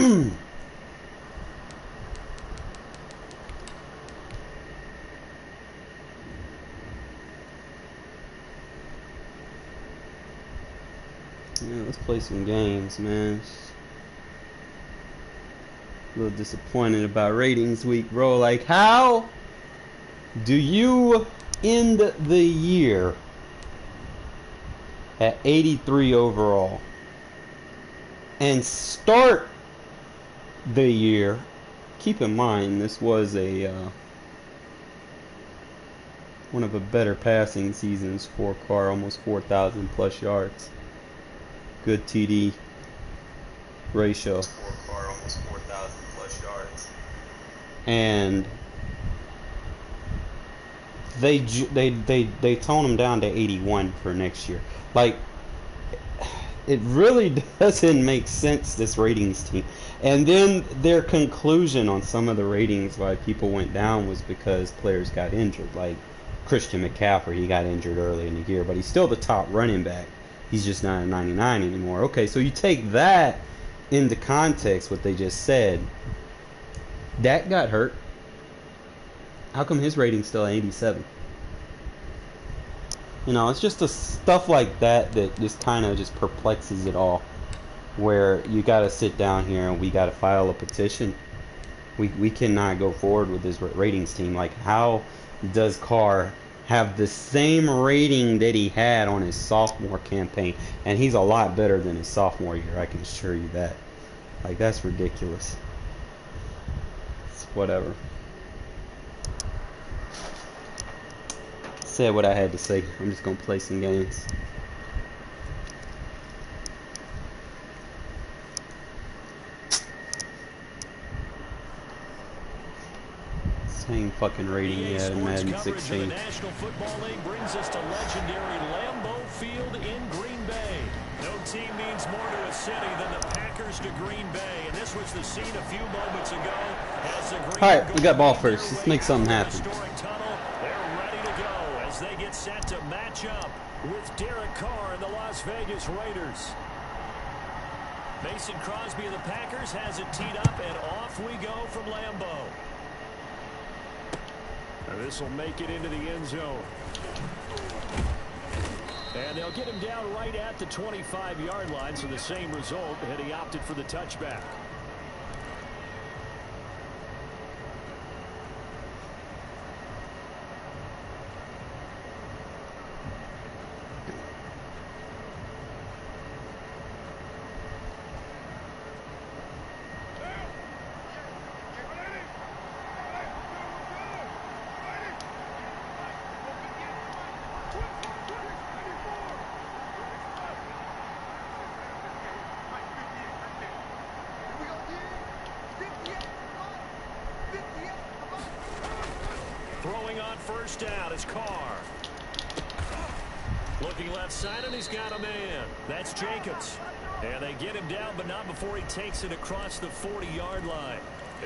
Yeah, let's play some games, man. A little disappointed about ratings week, bro. Like, how do you end the year at 83 overall and start the year? Keep in mind, this was a one of the better passing seasons for Carr, almost 4,000 plus yards. Good TD ratio. For Carr, almost 4,000 plus yards. And they tone him down to 81 for next year. Like, it really doesn't make sense, this ratings team. And then their conclusion on some of the ratings why people went down was because players got injured. Like Christian McCaffrey, he got injured early in the year, but he's still the top running back. He's just not a 99 anymore. Okay, so you take that into context, what they just said. Dak got hurt. How come his rating's still 87? You know, it's just the stuff like that that just kind of just perplexes it all. Where you got to sit down here and we got to file a petition. We cannot go forward with this ratings team. Like, how does Carr have the same rating that he had on his sophomore campaign? And he's a lot better than his sophomore year, I can assure you that. Like, that's ridiculous. It's whatever. Said what I had to say. I'm just gonna play some games. Same fucking rating he had in Madden 16. The National Football League brings us to legendary Lambeau Field in Green Bay. No team means more to a city than the Packers to Green Bay, and this was the scene a few moments ago. All right, we got ball first. Let's make something happen. They're ready to go as they get set to match up with Derek Carr and the Las Vegas Raiders. Mason Crosby of the Packers has it teed up, and off we go from Lambeau. This will make it into the end zone. And they'll get him down right at the 25-yard line, so the same result, and he opted for the touchback. Throwing on first down is Carr. Looking left side, and he's got a man. That's Jacobs. And they get him down, but not before he takes it across the 40-yard line.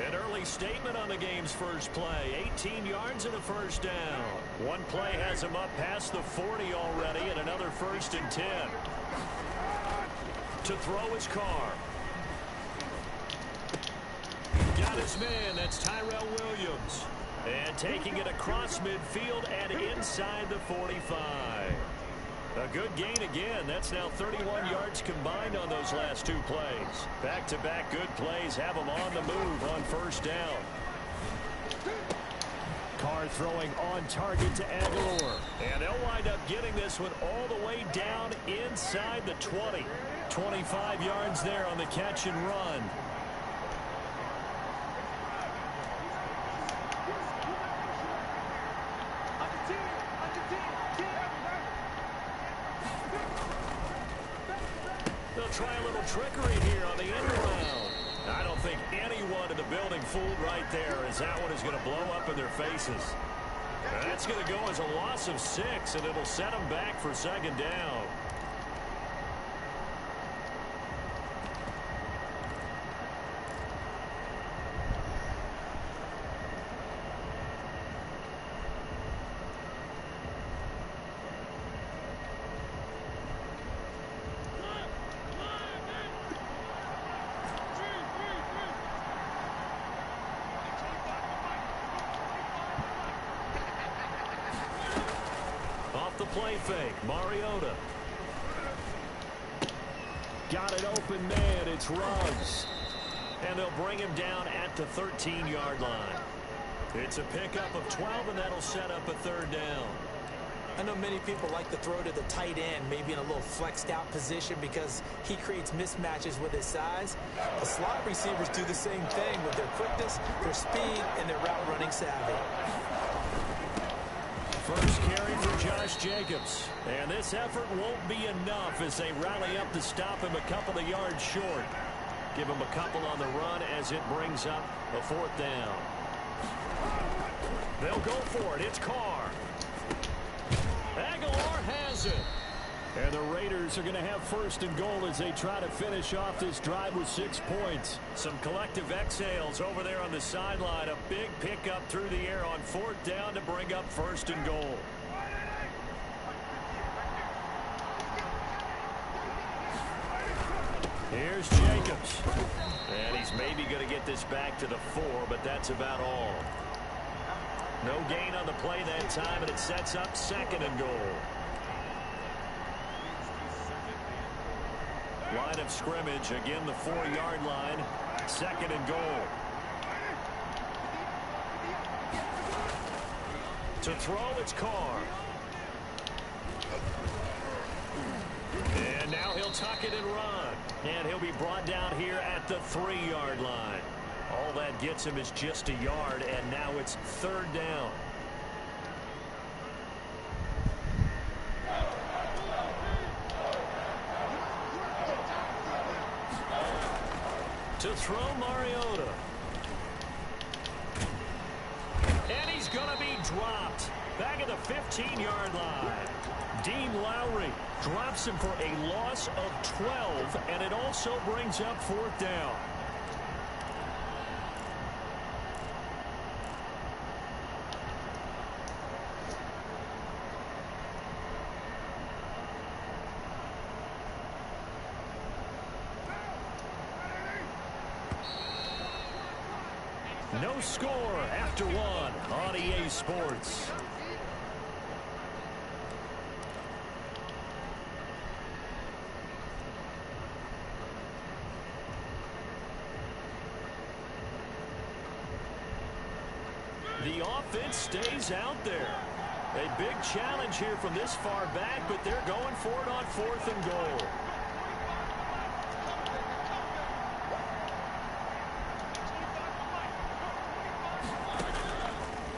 An early statement on the game's first play. 18 yards and a first down. One play has him up past the 40 already, and another 1st and 10. To throw is Carr. Got his man. That's Tyrell Williams. And taking it across midfield and inside the 45. A good gain again. That's now 31 yards combined on those last two plays. Back-to-back good plays have them on the move on first down. Carr throwing on target to Aguilar. And they'll wind up getting this one all the way down inside the 20. 25 yards there on the catch and run. Try a little trickery here on the end around. I don't think anyone in the building fooled right there, as that one is going to blow up in their faces. That's going to go as a loss of 6, and it'll set them back for second down. play fake. Mariota. Got it open man. It's Ruggs. And they'll bring him down at the 13-yard line. It's a pickup of 12, and that'll set up a third down. I know many people like to throw to the tight end, maybe in a little flexed out position because he creates mismatches with his size. The slot receivers do the same thing with their quickness, their speed, and their route running savvy. First carry for Josh Jacobs. And this effort won't be enough as they rally up to stop him a couple of yards short. Give him a couple on the run as it brings up a fourth down. They'll go for it. It's Carr. Aguilar has it. And the Raiders are going to have first and goal as they try to finish off this drive with 6 points. Some collective exhales over there on the sideline. A big pickup through the air on fourth down to bring up first and goal. Here's Jacobs. And he's maybe going to get this back to the 4, but that's about all. No gain on the play that time, and it sets up second and goal. Line of scrimmage, again the 4-yard line. Second and goal. To throw, it's Carr. And now he'll tuck it and run. And he'll be brought down here at the 3-yard line. All that gets him is just a yard, and now it's third down. To throw, Mariota. And he's going to be dropped. Back at the 15-yard line. Dean Lowry drops him for a loss of 12, and it also brings up fourth down. No score after one on EA Sports. The offense stays out there. A big challenge here from this far back, but they're going for it on fourth and goal.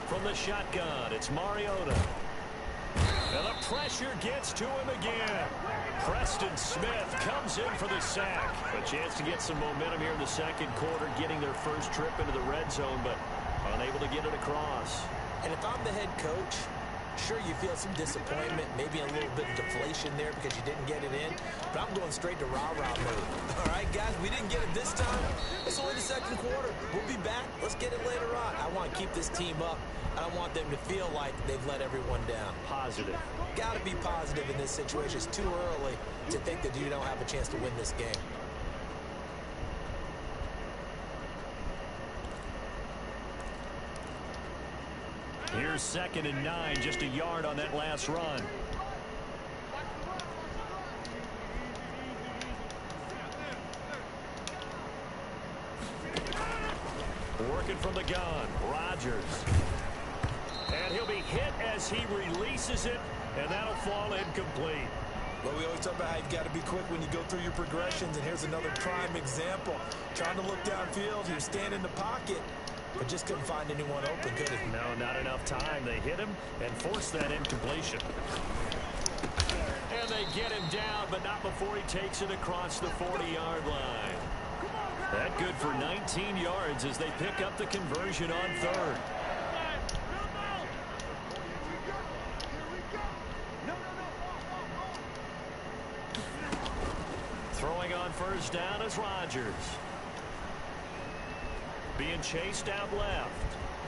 From the shotgun, it's Mariota. And the pressure gets to him again. Preston Smith comes in for the sack. A chance to get some momentum here in the second quarter, getting their first trip into the red zone, but unable to get it across. And if I'm the head coach, sure you feel some disappointment, maybe a little bit of deflation there because you didn't get it in, but I'm going straight to rah-rah mode. All right, guys, we didn't get it this time. It's only the second quarter. We'll be back. Let's get it later on. I want to keep this team up. I don't want them to feel like they've let everyone down. Positive. Got to be positive in this situation. It's too early to think that you don't have a chance to win this game. Here's second and 9, just a yard on that last run. Working from the gun, Rodgers. And he'll be hit as he releases it, and that'll fall incomplete. Well, we always talk about how you've got to be quick when you go through your progressions, and here's another prime example. Trying to look downfield, he was standing in the pocket, but just couldn't find anyone open, could he? No, not enough time. They hit him and forced that incompletion. And they get him down, but not before he takes it across the 40-yard line. That good for 19 yards as they pick up the conversion on third. Throwing on first down is Rodgers. Being chased out left.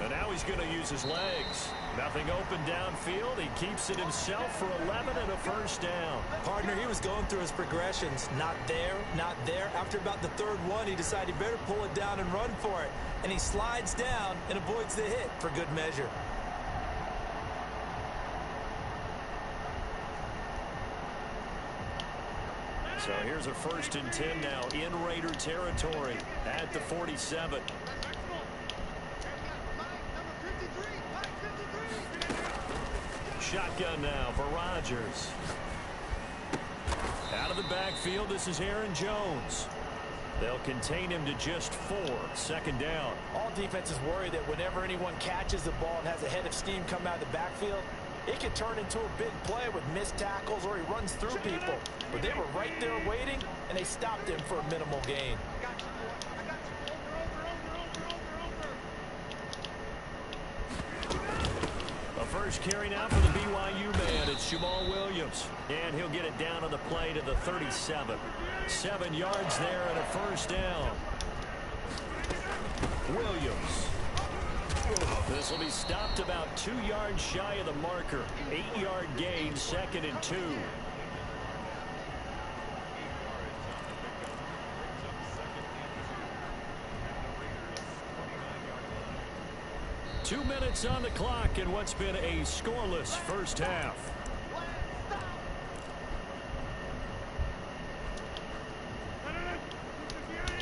And now he's going to use his legs. Nothing open downfield. He keeps it himself for 11 and a first down. Partner, he was going through his progressions. Not there, not there. After about the third one, he decided he better pull it down and run for it. And he slides down and avoids the hit for good measure. So here's a 1st and 10 now in Raider territory at the 47. Shotgun now for Rodgers. Out of the backfield, this is Aaron Jones. They'll contain him to just 4. 2nd down. All defenses worry that whenever anyone catches the ball and has a head of steam come out of the backfield, it can turn into a big play with missed tackles or he runs through people. But they were right there waiting, and they stopped him for a minimal gain. A first carry now for the BYU man. It's Jamal Williams. And he'll get it down on the play to the 37. 7 yards there and a 1st down. Williams. This will be stopped about 2 yards shy of the marker. 8-yard gain, 2nd and 2. Two minutes on the clock in what's been a scoreless first half.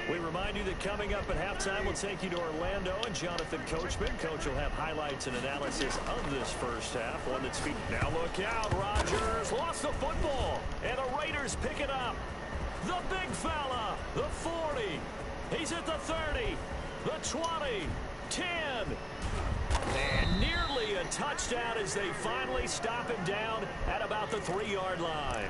We remind you that coming up at halftime, we'll take you to Orlando and Jonathan Coachman. Coach will have highlights and analysis of this first half. One that's now look out. Rodgers lost the football, and the Raiders pick it up. The big fella, the 40. He's at the 30, the 20, 10. And nearly a touchdown as they finally stop him down at about the 3-yard line.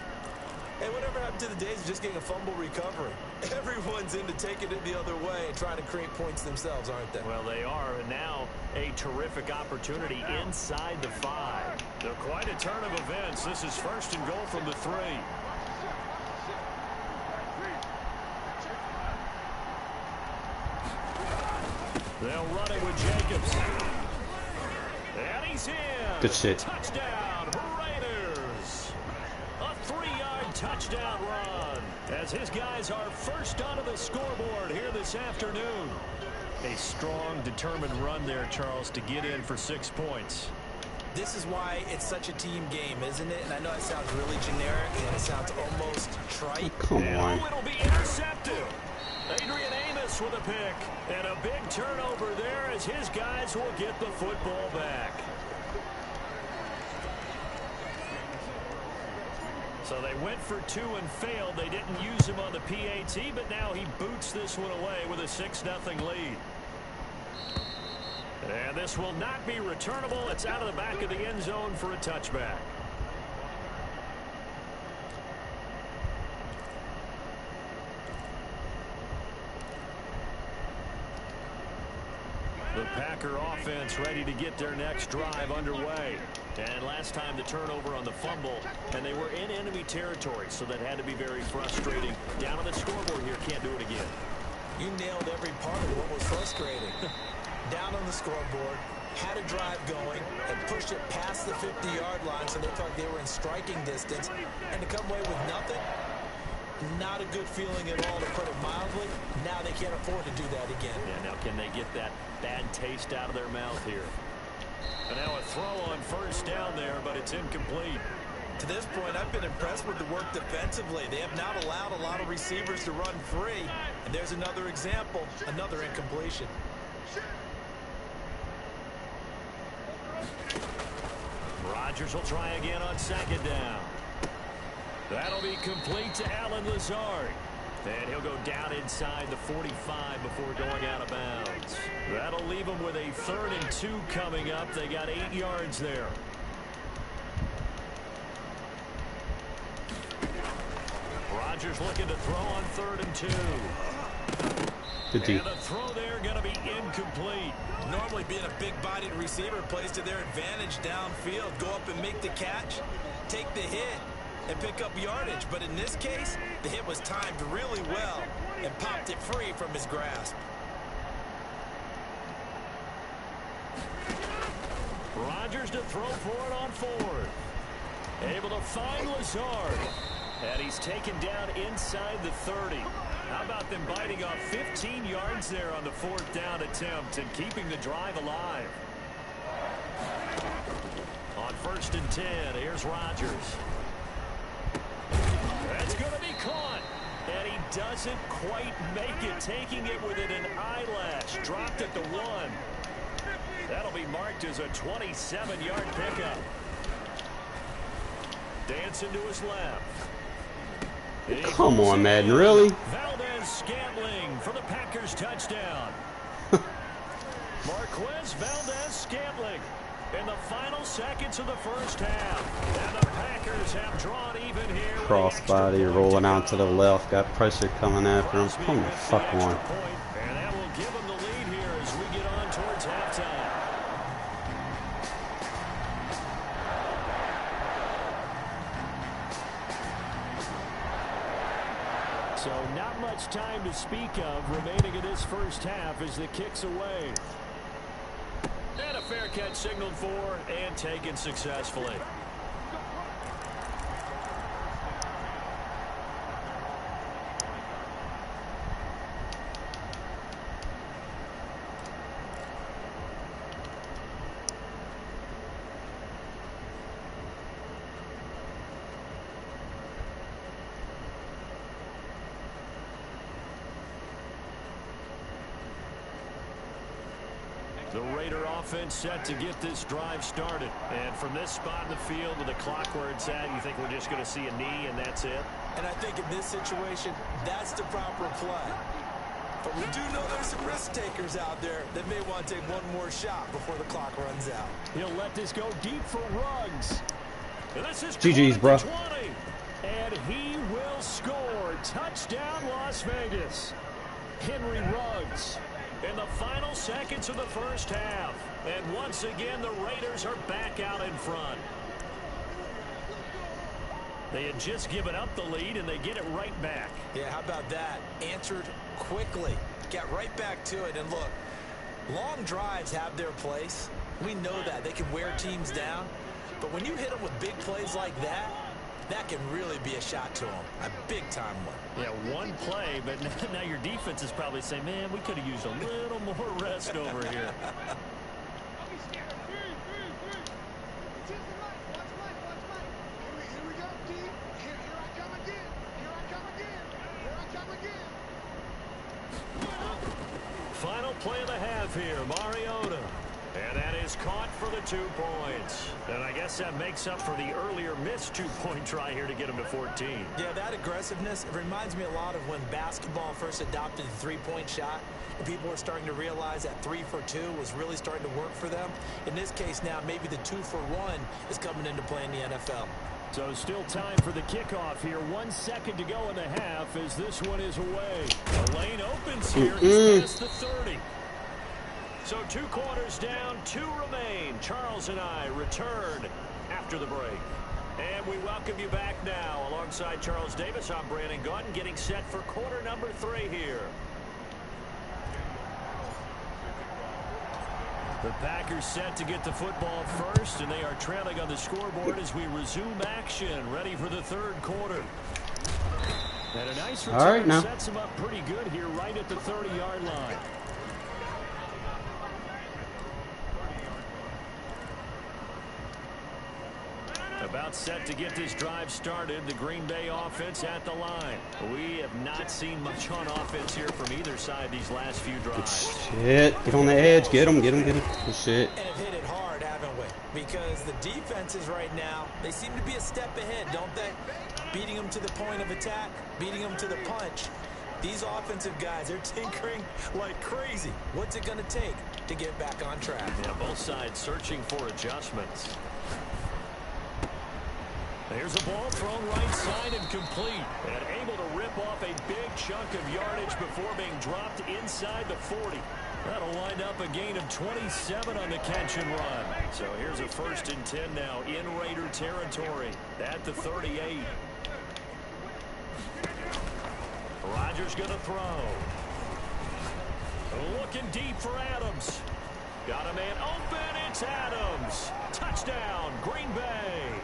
Hey, whatever happened to the days of just getting a fumble recovery? Everyone's into taking it the other way and trying to create points themselves, aren't they? Well, they are, and now a terrific opportunity inside the 5. They're quite a turn of events. This is 1st and goal from the 3. They'll run it with Jacobs. And he's in. Good shit. Touchdown, Raiders. A 3-yard touchdown run as his guys are first onto the scoreboard here this afternoon. A strong, determined run there, Charles, to get in for 6 points. This is why it's such a team game, isn't it? And I know it sounds really generic and it sounds almost trite. Come on. Oh, it'll be intercepted. Adrian Amos with a pick. And a big turnover there as his guys will get the football back. So they went for 2 and failed. They didn't use him on the PAT, but now he boots this one away with a 6-0 lead. And this will not be returnable. It's out of the back of the end zone for a touchback. The Packer offense ready to get their next drive underway. And last time the turnover on the fumble, and they were in enemy territory, so that had to be very frustrating. Down on the scoreboard here, can't do it again. You nailed every part of what was frustrating. Down on the scoreboard, had a drive going, and pushed it past the 50-yard line so they thought they were in striking distance, and to come away with nothing, not a good feeling at all, to put it mildly. Now they can't afford to do that again. Yeah, now can they get that bad taste out of their mouth here? And now a throw on 1st down there, but it's incomplete. To this point, I've been impressed with the work defensively. They have not allowed a lot of receivers to run free. And there's another example, another incompletion. Rodgers will try again on 2nd down. That'll be complete to Allen Lazard. And he'll go down inside the 45 before going out of bounds. That'll leave them with a 3rd and 2 coming up. They got 8 yards there. Rodgers looking to throw on 3rd and 2. Good deep. And the throw there going to be incomplete. Normally being a big-bodied receiver plays to their advantage downfield. Go up and make the catch, take the hit, and pick up yardage. But in this case, the hit was timed really well and popped it free from his grasp. Rodgers to throw for it on 4th. Able to find Lazard. And he's taken down inside the 30. How about them biting off 15 yards there on the 4th down attempt and keeping the drive alive? On 1st and 10, here's Rodgers. That's going to be caught. doesn't quite make it, taking it within an eyelash. Dropped at the 1. That'll be marked as a 27-yard pickup. Dancing to his left. Come on, Madden, really? Valdes-Scantling for the Packers touchdown. Marquez Valdes-Scantling in the final seconds of the first half. And the Packers have drawn even here. Crossbody rolling out to the left. Got pressure coming after him. Come the fuck on. And that will give them the lead here as we get on towards halftime. So not much time to speak of remaining in this first half as the kick's away. And a fair catch signaled for and taken successfully. The Raider offense set to get this drive started. And from this spot in the field with the clock where it's at, you think we're just going to see a knee and that's it? And I think in this situation, that's the proper play. But we do know there's some risk takers out there that may want to take one more shot before the clock runs out. He'll let this go deep for Ruggs. And this is GG's, bro. 20, and he will score. Touchdown, Las Vegas. Henry Ruggs. In the final seconds of the first half. And once again, the Raiders are back out in front. They had just given up the lead, and they get it right back. Yeah, how about that? Answered quickly. Got right back to it. And look, long drives have their place. We know that. They can wear teams down. But when you hit them with big plays like that, that can really be a shot to them. A big-time one. Yeah, one play, but now your defense is probably saying, man, we could have used a little more rest over here. Final play of the half here, Mariota. And that is caught for the 2 points. And I guess that makes up for the earlier missed 2-point try here to get him to 14. Yeah, that aggressiveness, it reminds me a lot of when basketball first adopted the 3-point shot. And people were starting to realize that 3 for 2 was really starting to work for them. In this case now, maybe the 2 for 1 is coming into play in the NFL. So still time for the kickoff here. 1 second to go in the half as this one is away. The lane opens here. He's past the 30. So 2 quarters down, 2 remain. Charles and I return after the break. And we welcome you back now. Alongside Charles Davis, I'm Brandon Gaudin, getting set for quarter number 3 here. The Packers set to get the football first, and they are trailing on the scoreboard as we resume action, ready for the 3rd quarter. And a nice return sets them up pretty good here right at the 30-yard line. About set to get this drive started. The Green Bay offense at the line. We have not seen much on offense here from either side these last few drives. Shit. Get on the edge. Get him. Get him. Get him. Good shit. And have hit it hard, haven't we? Because the defenses right now, they seem to be a step ahead, don't they? Beating them to the point of attack, beating them to the punch. These offensive guys are tinkering like crazy. What's it going to take to get back on track? Yeah, both sides searching for adjustments. There's a ball thrown right side and complete. And able to rip off a big chunk of yardage before being dropped inside the 40. That'll wind up a gain of 27 on the catch and run. So here's a 1st and 10 now in Raider territory at the 38. Rodgers going to throw. Looking deep for Adams. Got a man open. It's Adams. Touchdown, Green Bay.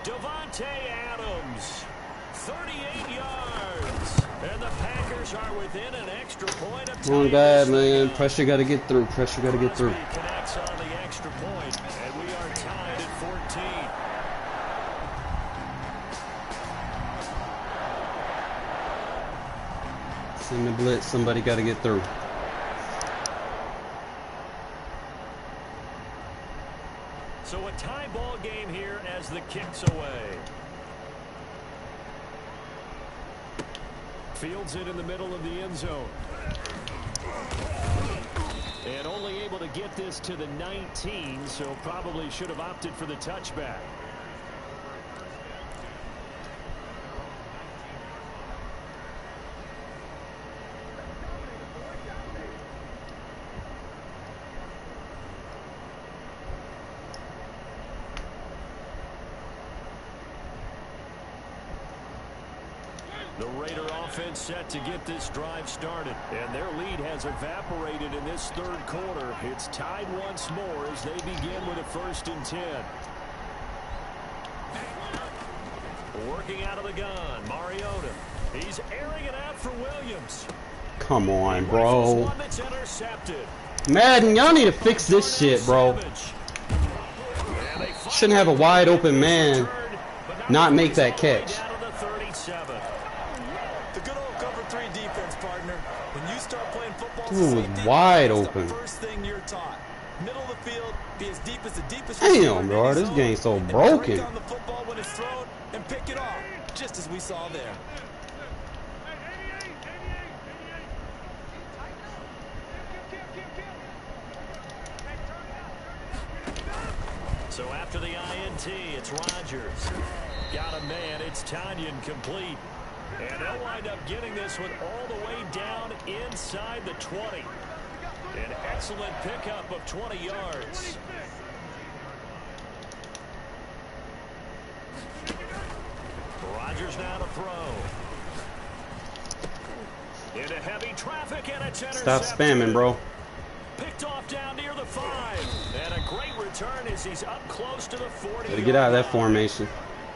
Devontae Adams, 38 yards. And the Packers are within an extra point of time. Come on, guy, man. Pressure got to get through. Pressure got to get through. Connects on the extra point, and we are tied at 14. Send the blitz. Somebody got to get through. So a tie ball game here as the kick's away. Fields it in the middle of the end zone. And only able to get this to the 19, so probably should have opted for the touchback. The Raider offense set to get this drive started, and their lead has evaporated in this third quarter. It's tied once more as they begin with a 1st and 10. Working out of the gun, Mariota. He's airing it out for Williams. Come on, bro. One that's intercepted. Madden, y'all need to fix this shit, bro. Shouldn't have a wide open man not make that catch. Dude, wide open. Damn, bro, this game's so broken. Just as we saw there. So after the INT, it's Rodgers. Got a man, it's Tanyan complete. And they'll wind up getting this one all the way down inside the 20. An excellent pickup of 20 yards. Rodgers now to throw. Into heavy traffic, and it's intercepted. Stop spamming, bro. Picked off down near the 5. And a great return as he's up close to the 40. Gotta get out of that formation.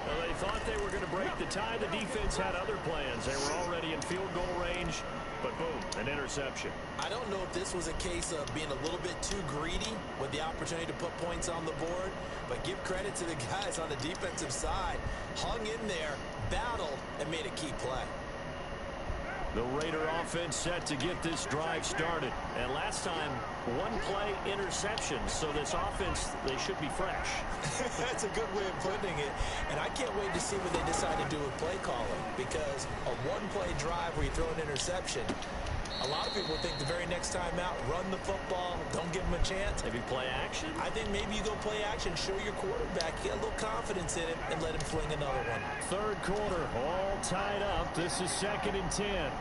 Well, they thought they were going to break the tie. The defense had other plans. They were already in field goal range, but boom, an interception. I don't know if this was a case of being a little bit too greedy with the opportunity to put points on the board, but give credit to the guys on the defensive side. Hung in there, battled, and made a key play. The Raider offense set to get this drive started. And last time, one play interception. So this offense, they should be fresh. That's a good way of putting it. And I can't wait to see what they decide to do with play calling. Because a one-play drive where you throw an interception, a lot of people think the very next time out, run the football, don't give them a chance. Maybe play action? I think maybe you go play action, show your quarterback, get a little confidence in him, and let him fling another one. Third quarter, all tied up. This is 2nd and 10.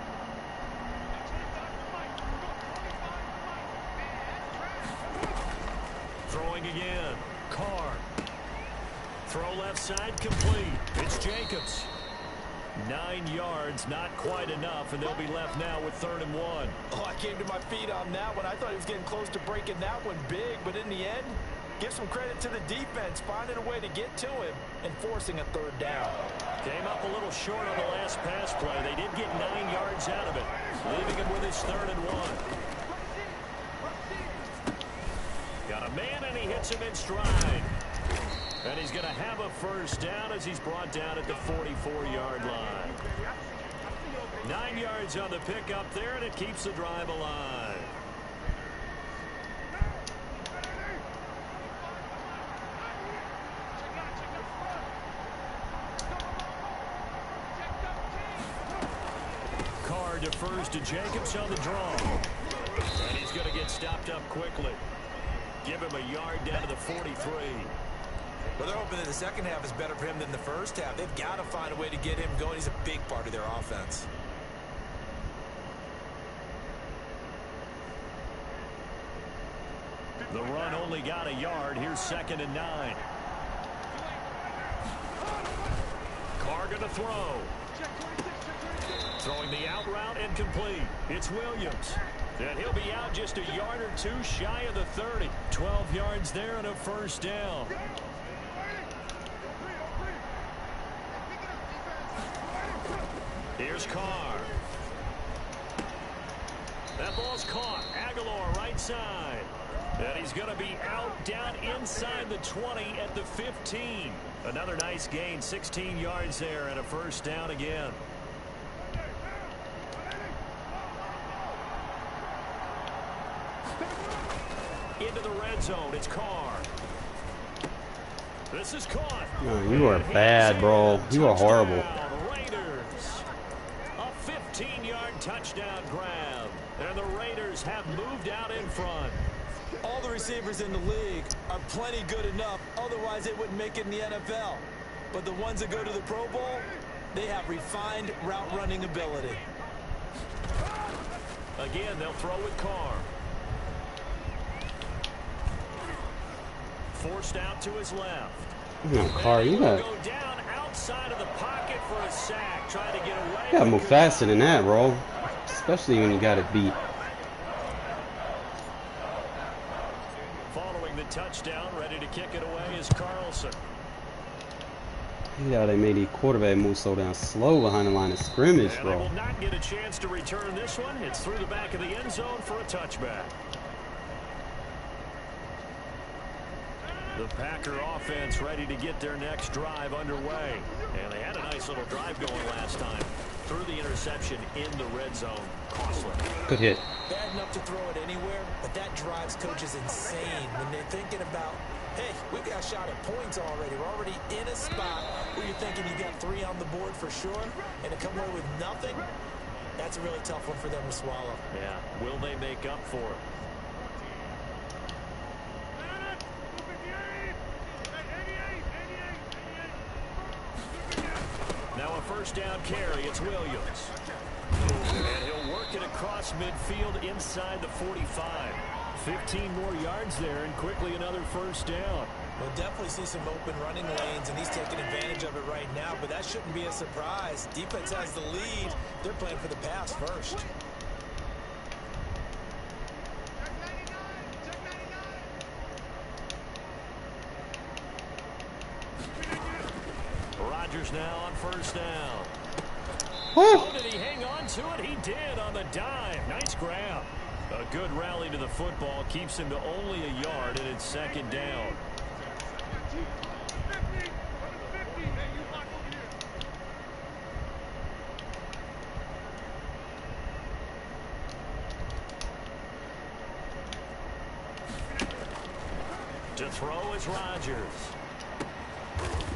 Throwing again. Carr. Throw left side complete. It's Jacobs. 9 yards, not quite enough, and they'll be left now with 3rd and 1. Oh, I came to my feet on that one. I thought he was getting close to breaking that one big, but in the end, give some credit to the defense, finding a way to get to him and forcing a 3rd down. Came up a little short on the last pass play. They did get 9 yards out of it, leaving him with his 3rd and 1. Got a man, and he hits him in stride. And he's going to have a 1st down as he's brought down at the 44-yard line. 9 yards on the pickup there, and it keeps the drive alive. Carr defers to Jacobs on the draw. And he's going to get stopped up quickly. Give him a yard down to the 43. Well, they're hoping that the second half is better for him than the first half. They've got to find a way to get him going. He's a big part of their offense. The run only got a yard. Here's 2nd and 9. Carr going to throw. Throwing the out route incomplete. It's Williams. And he'll be out just a yard or two shy of the 30. 12 yards there and a 1st down. Here's Carr. That ball's caught. Aguilar right side. And he's going to be out down inside the 20 at the 15. Another nice gain. 16 yards there and a 1st down again. zone. It's Carr. This is caught. No, you are bad, bro. You are horrible. Raiders. A 15-yard touchdown grab. And the Raiders have moved out in front. All the receivers in the league are plenty good enough. Otherwise, they wouldn't make it in the NFL. But the ones that go to the Pro Bowl, they have refined route running ability. Again, they'll throw with Carr. Forced out to his left. No, Carr, you got Go down outside of the pocket for a sack. Trying to get away. gotta move faster than that, bro. Especially when you got it beat. Following the touchdown, ready to kick it away is Carlson. Yeah, they made the quarterback move so damn slow behind the line of scrimmage, And they bro. will not get a chance to return this one. It's through the back of the end zone for a touchback. The Packer offense ready to get their next drive underway. And they had a nice little drive going last time. Through the interception in the red zone. Costly. Good hit. Bad enough to throw it anywhere, but that drives coaches insane when they're thinking about, hey, we've got a shot at points already. We're already in a spot where you're thinking you got 3 on the board for sure, and to come away with nothing, that's a really tough one for them to swallow. Yeah. Will they make up for it? Now a first down carry. It's Williams. And he'll work it across midfield inside the 45. 15 more yards there and quickly another first down. We'll definitely see some open running lanes, and he's taking advantage of it right now, but that shouldn't be a surprise. Defense has the lead. They're playing for the pass first. Rodgers now on first down. Oh, Oh, did he hang on to it? He did on the dive. Nice grab. A good rally to the football keeps him to only a yard, and it's second down. To throw is Rodgers.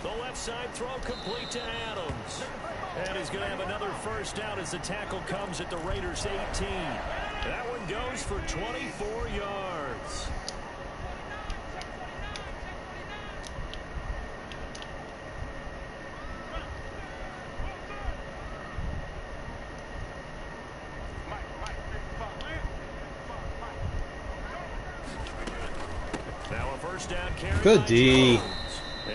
The left side throw complete to Adams. And he's going to have another first down as the tackle comes at the Raiders' 18. That one goes for 24 yards. Now a first down carry. good by D. Jones.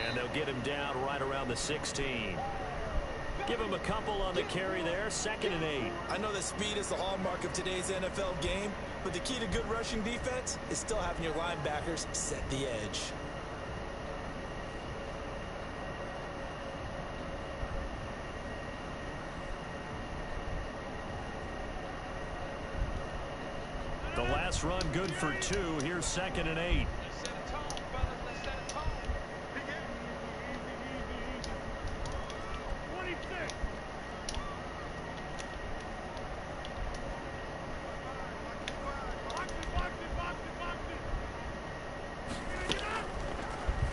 And they'll get him down right around the 16. Give him a couple on the carry there. 2nd and 8. I know that speed is the hallmark of today's NFL game, but the key to good rushing defense is still having your linebackers set the edge. The last run good for 2. Here's 2nd and 8.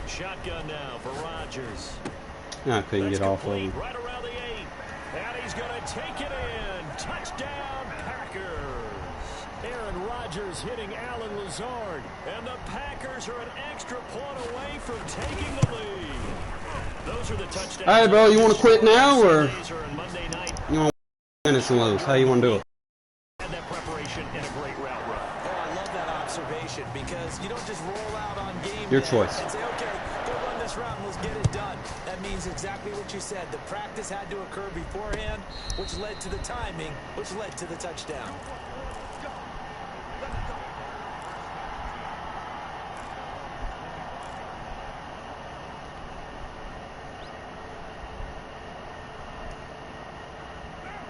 Shotgun now for Rodgers. I couldn't That's get off of complete him. right around the 8. And he's going to take it in. Touchdown, Packers. Aaron Rodgers hitting Allen Lazard. And the Packers are an extra point away from taking the lead. Those are the touchdowns. All right, bro, you want to quit now, or Sundays are on Monday night. you want to finish and lose? How you want to do it? Had that preparation and a great route run. Oh, I love that observation because you don't just roll out on game Your day choice. and say, okay, go run this route and let's get it done. That means exactly what you said. The practice had to occur beforehand, which led to the timing, which led to the touchdown.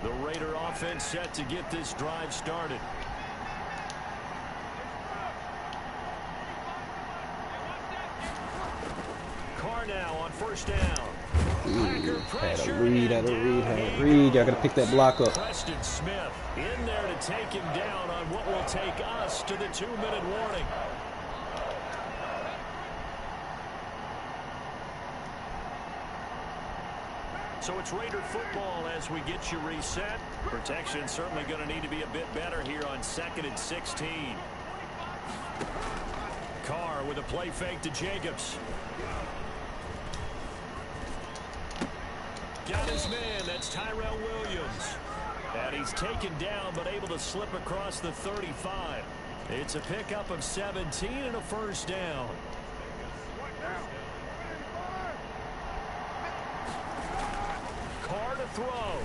The Raider offense set to get this drive started. Carr now on first down. Had a read, had a read. Y'all got to pick that block up. Preston Smith in there to take him down on what will take us to the 2-minute warning. So it's Raider football as we get you reset. Protection certainly going to need to be a bit better here on 2nd and 16. Carr with a play fake to Jacobs. Got his man. That's Tyrell Williams. And he's taken down but able to slip across the 35. It's a pickup of 17 and a first down. Carr to throw.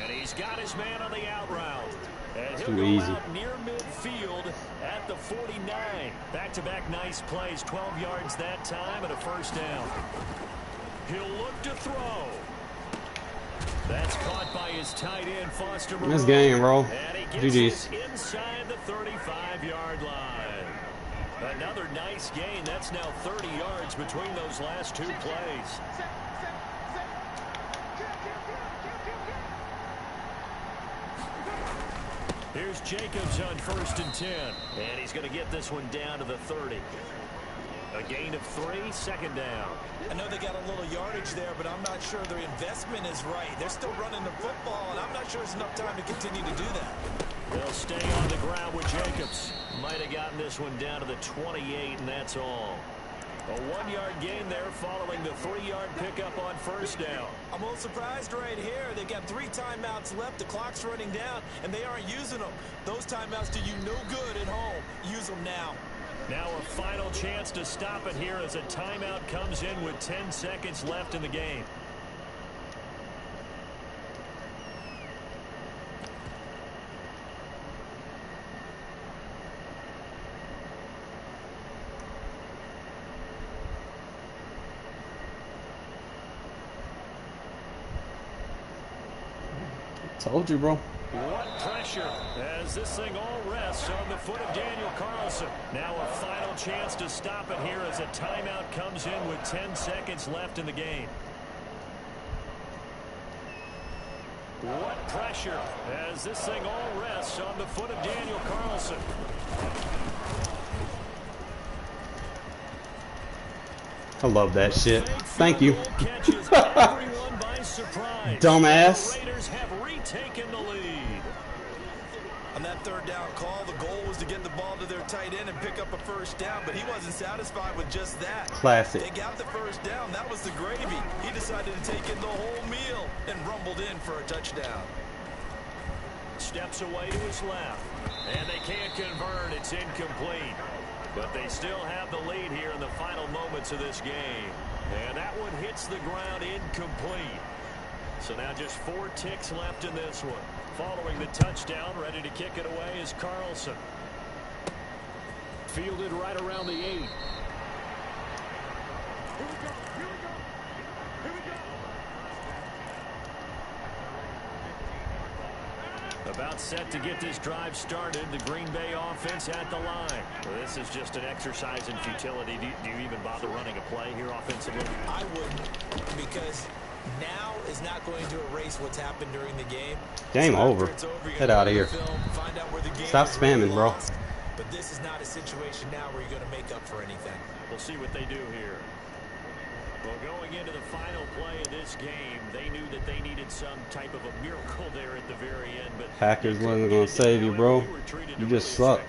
And he's got his man on the out route. And he'll go out near midfield at the 49. Back-to-back nice plays. 12 yards that time and a first down. He'll look to throw. That's caught by his tight end, Foster Moreau. Nice game, bro. And he gets it inside the 35-yard line. Another nice gain. That's now 30 yards between those last 2 plays. Here's Jacobs on 1st and 10. And he's going to get this one down to the 30. A gain of 3, 2nd down. I know they got a little yardage there, but I'm not sure their investment is right. They're still running the football, and I'm not sure it's enough time to continue to do that. They'll stay on the ground with Jacobs. Might have gotten this one down to the 28, and that's all. A 1-yard gain there following the 3-yard pickup on 1st down. I'm a little surprised right here. They've got 3 timeouts left. The clock's running down, and they aren't using them. Those timeouts do you no good at home. Use them now. Now a final chance to stop it here as a timeout comes in with 10 seconds left in the game. Told you, bro. What pressure as this thing all rests on the foot of Daniel Carlson. Now a final chance to stop it here as a timeout comes in with 10 seconds left in the game. What pressure as this thing all rests on the foot of Daniel Carlson. I love that shit. Thank you. Catches everyone by surprise. Dumbass. The Raiders have retaken the lead. On that 3rd down call, the goal was to get the ball to their tight end and pick up a first down, but he wasn't satisfied with just that. Classic. They got the first down. That was the gravy. He decided to take in the whole meal and rumbled in for a touchdown. Steps away to his left. And they can't convert. It's incomplete. But they still have the lead here in the final moments of this game. And that one hits the ground incomplete. So now just 4 ticks left in this one. Following the touchdown, ready to kick it away is Carlson. Fielded right around the 8. Here we go. About set to get this drive started. The Green Bay offense at the line. Well, this is just an exercise in futility. Do you even bother running a play here offensively? I wouldn't, because now is not going to erase what's happened during the game. Game over. Get out of here. Stop spamming, bro. But this is not a situation now where you're going to make up for anything. We'll see what they do here. Well, going into the final play of this game, they knew that they needed some type of a miracle there at the very end. But Packers wasn't going to save you, bro. You just suck.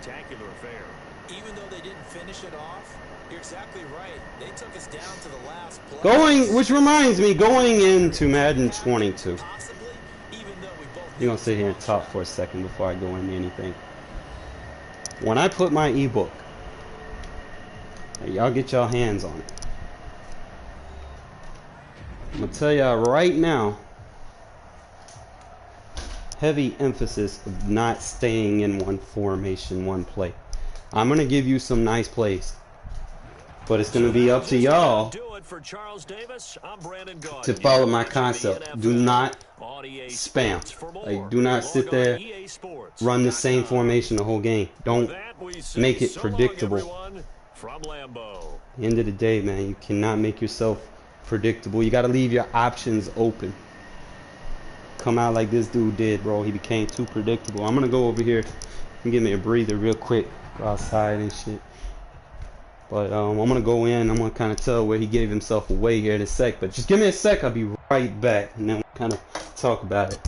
Even though they didn't finish it off, you're exactly right. They took us down to the last play. Which reminds me, going into Madden 22. You're going to sit here and talk for a second before I go into anything. When I put my ebook, y'all get y'all hands on it. I'm going to tell y'all right now, heavy emphasis of not staying in one formation, one play. I'm going to give you some nice plays, but it's going to be up to y'all to follow my concept. Do not spam. Like, do not sit there, run the same formation the whole game. Don't make it predictable. End of the day, man, you cannot make yourself predictable. You got to leave your options open. Come out like this dude did, bro. He became too predictable. I'm gonna go over here and give me a breather real quick. Go outside and shit. But I'm gonna go in. I'm gonna kind of tell where he gave himself away here in a sec. But just give me a sec. I'll be right back, and then we'll kind of talk about it.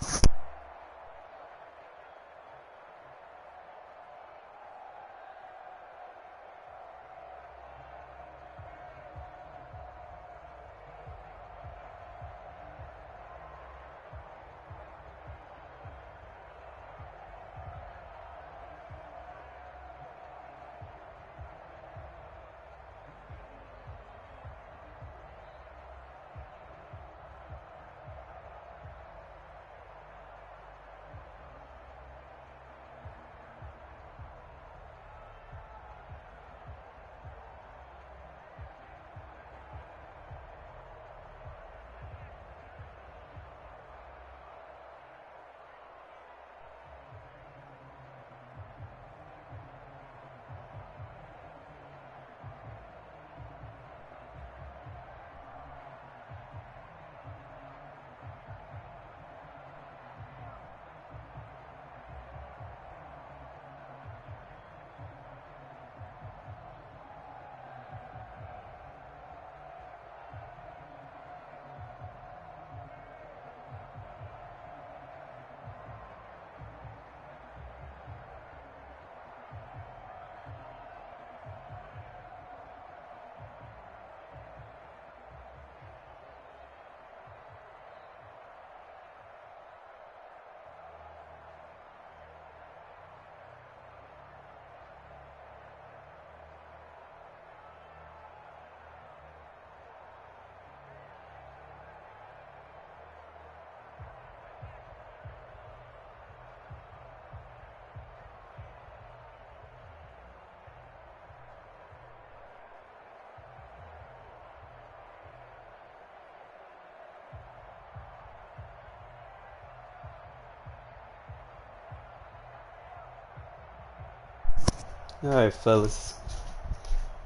Alright, fellas.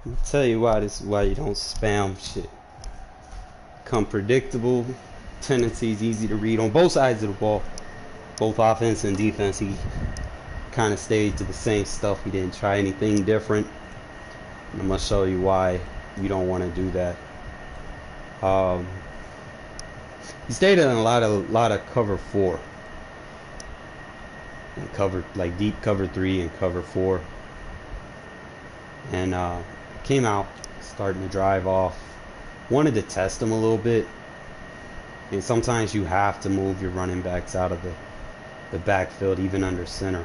I'll tell you why this is why you don't spam shit. Become predictable, tendencies easy to read on both sides of the ball. Both offense and defense, he kind of stayed to the same stuff. He didn't try anything different. And I'm gonna show you why you don't want to do that. He stayed in a lot of cover 4. And covered like deep cover 3 and cover 4. And came out starting to drive off. Wanted to test him a little bit. And sometimes you have to move your running backs out of the backfield, even under center.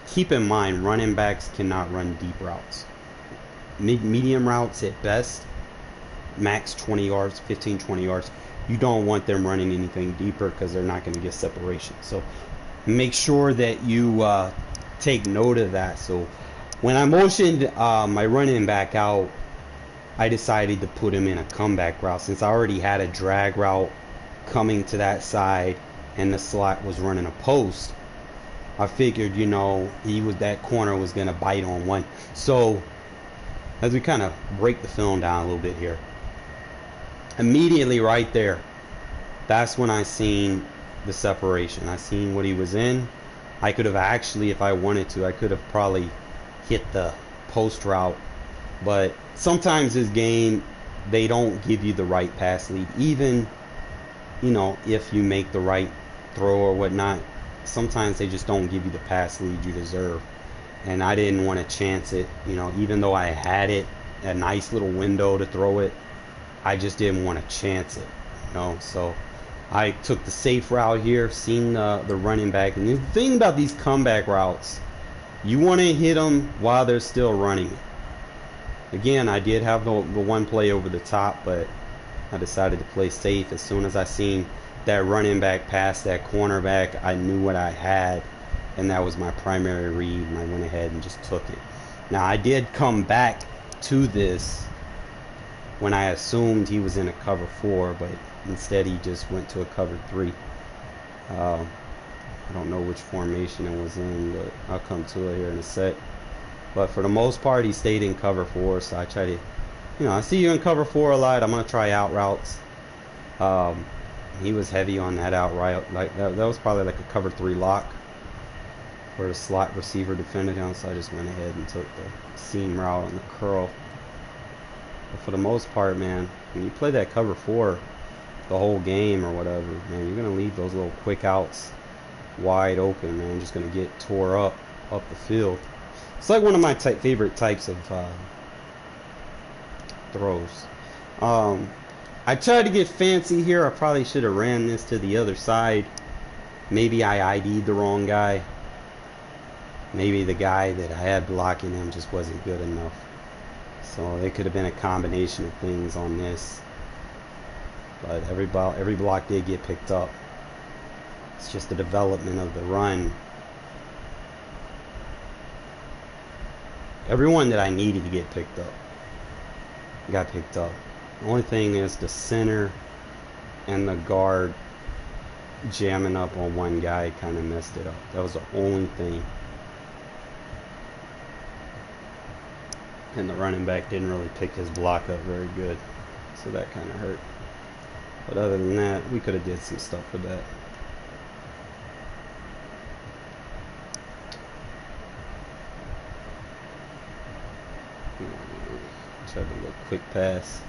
Keep in mind, running backs cannot run deep routes. Medium routes at best, max 20 yards, 15, 20 yards. You don't want them running anything deeper because they're not going to get separation. So make sure that you take note of that. So when I motioned my running back out, I decided to put him in a comeback route since I already had a drag route coming to that side and the slot was running a post. I figured, you know, that corner was going to bite on one. So as we kind of break the film down a little bit here, immediately right there, that's when I seen the separation. I seen what he was in. I could have actually, if I wanted to, I could have probably hit the post route. But sometimes this game, they don't give you the right pass lead. Even, you know, if you make the right throw or whatnot, sometimes they just don't give you the pass lead you deserve. And I didn't want to chance it, you know, even though I had it, a nice little window to throw it, I just didn't want to chance it, you know. So I took the safe route here, seen the running back. And the thing about these comeback routes, you want to hit them while they're still running it. Again, I did have the one play over the top, but I decided to play safe. As soon as I seen that running back pass that cornerback, I knew what I had, and that was my primary read, and I went ahead and just took it. Now, I did come back to this when I assumed he was in a cover 4, but instead he just went to a cover 3. I don't know which formation it was in, but I'll come to it here in a sec. But for the most part, he stayed in cover 4, so I try to, you know, I see you in cover 4 a lot. I'm going to try out routes. He was heavy on that out route. Like that was probably like a cover 3 lock. where the slot receiver defended him, so I just went ahead and took the seam route on the curl. But for the most part, man, when you play that cover 4 the whole game or whatever, man, you're going to leave those little quick outs wide open, man. Just going to get tore up the field. It's like one of my favorite types of throws. I tried to get fancy here. I probably should have ran this to the other side. Maybe I ID'd the wrong guy. Maybe the guy that I had blocking him just wasn't good enough. So it could have been a combination of things on this. But every block did get picked up. It's just the development of the run. Everyone that I needed to get picked up got picked up. The only thing is the center and the guard jamming up on one guy kind of messed it up. That was the only thing. And the running back didn't really pick his block up very good. So that kind of hurt. But other than that, we could have did some stuff with that. Tried to look quick pass.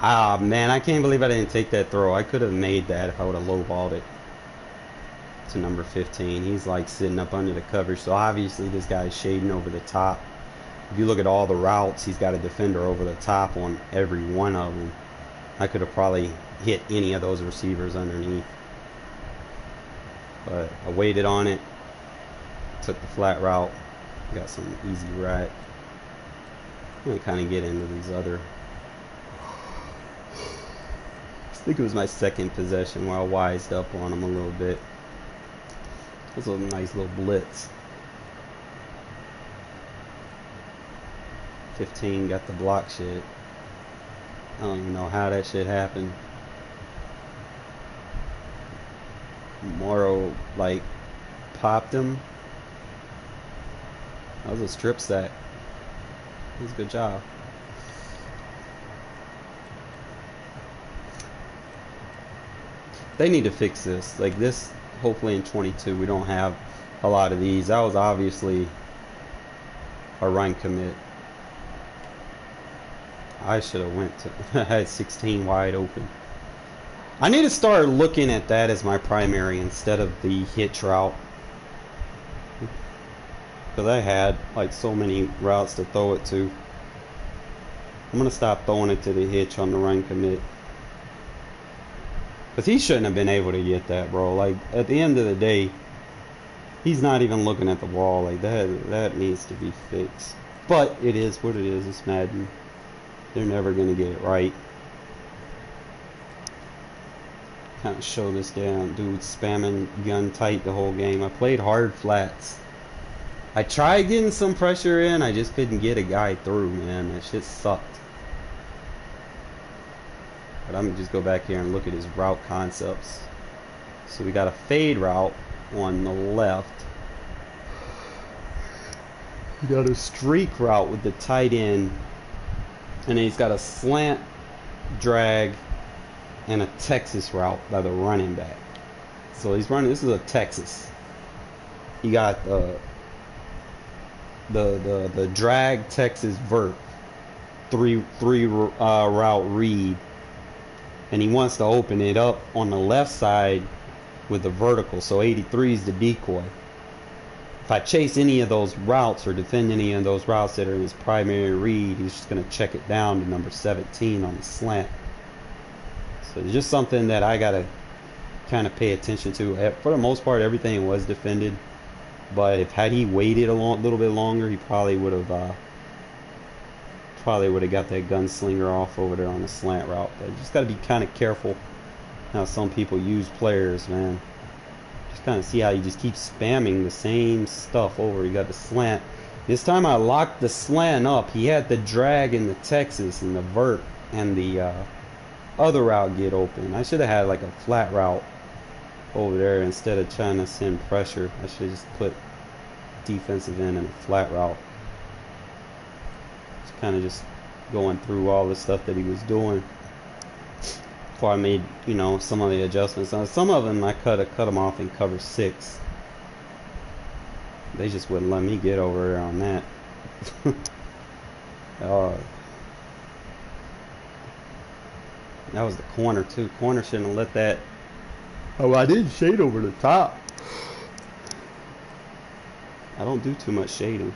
Ah, man, I can't believe I didn't take that throw. I could have made that if I would have low-balled it to number 15. He's like sitting up under the coverage, so obviously this guy's shading over the top. If you look at all the routes, he's got a defender over the top on every one of them. I could have probably hit any of those receivers underneath. But I waited on it, took the flat route, got some easy right. I'm going to kind of get into these other... I think it was my second possession where I wised up on him a little bit. It was a nice little blitz. 15 got the block shit. I don't even know how that shit happened. Morrow, like, popped him. That was a strip sack. It was a good job. They need to fix this. Like this, hopefully in 22 we don't have a lot of these. That was obviously a run commit. I should have went to I had 16 wide open. I need to start looking at that as my primary instead of the hitch route. Because I had like so many routes to throw it to. I'm going to stop throwing it to the hitch on the run commit. Because he shouldn't have been able to get that, bro. Like, at the end of the day, he's not even looking at the wall. Like, that needs to be fixed. But it is what it is. It's Madden. They're never going to get it right. Kind of show this down. Dude spamming gun tight the whole game. I played hard flats. I tried getting some pressure in. I just couldn't get a guy through, man. That shit sucked. But I'm going to just go back here and look at his route concepts. So we got a fade route on the left. We got a streak route with the tight end. And then he's got a slant drag and a Texas route by the running back. So he's running, this is a Texas. You got the drag Texas vert. Three route read. And he wants to open it up on the left side with the vertical. So 83 is the decoy. If I chase any of those routes or defend any of those routes that are in his primary read, he's just going to check it down to number 17 on the slant. So it's just something that I got to kind of pay attention to. For the most part, everything was defended. But had he waited a little bit longer, he probably would have got that gunslinger off over there on the slant route. But just got to be kind of careful how some people use players, man. Just kind of see how you just keep spamming the same stuff over. You got the slant. This time I locked the slant up. He had the drag in the Texas and the vert and the other route get open. I should have had like a flat route over there instead of trying to send pressure. I should have just put defensive end in a flat route. Kind of just going through all the stuff that he was doing before I made, you know, some of the adjustments. Some of them I cut them off in cover 6. They just wouldn't let me get over there on that. uh, that was the corner too. Corner shouldn't have let that. Oh, I did shade over the top. I don't do too much shading.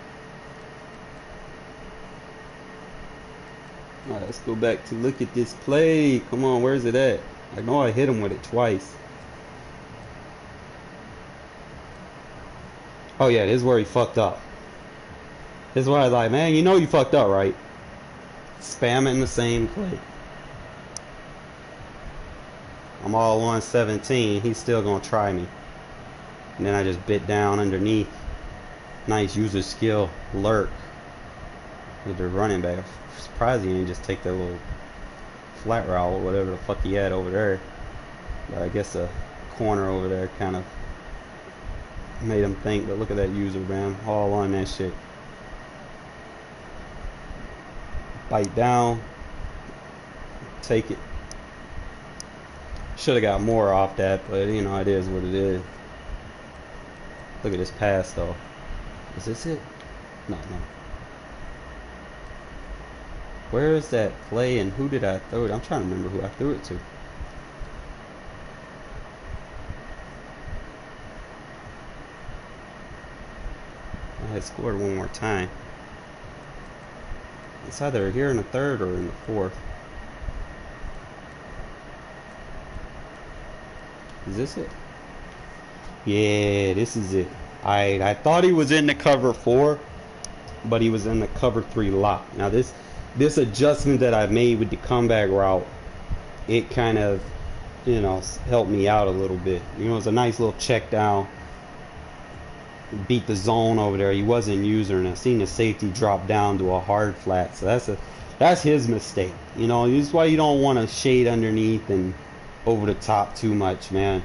Alright, let's go back to look at this play. Come on, where's it at? I know I hit him with it twice. Oh yeah, this is where he fucked up. This is where I was like, man, you know you fucked up, right? Spamming the same play. I'm all on 17. He's still gonna try me. And then I just bit down underneath. Nice user skill. Lurk. With the running back. I'm surprised he didn't just take that little flat route or whatever the fuck he had over there. But I guess the corner over there kind of made him think. But look at that user, man. All on that shit. Bite down. Take it. Should have got more off that, but you know, it is what it is. Look at this pass though. Is this it? No. Where is that play and who did I throw it? I'm trying to remember who I threw it to. I had scored one more time. It's either here in the third or in the fourth. Is this it? Yeah, this is it. I thought he was in the cover 4, but he was in the cover 3 lock. Now this adjustment that I made with the comeback route, it kind of, you know, helped me out a little bit. You know, it was a nice little check down. Beat the zone over there. He wasn't using it. I seen the safety drop down to a hard flat. So that's his mistake. You know, this is why you don't want to shade underneath and over the top too much, man.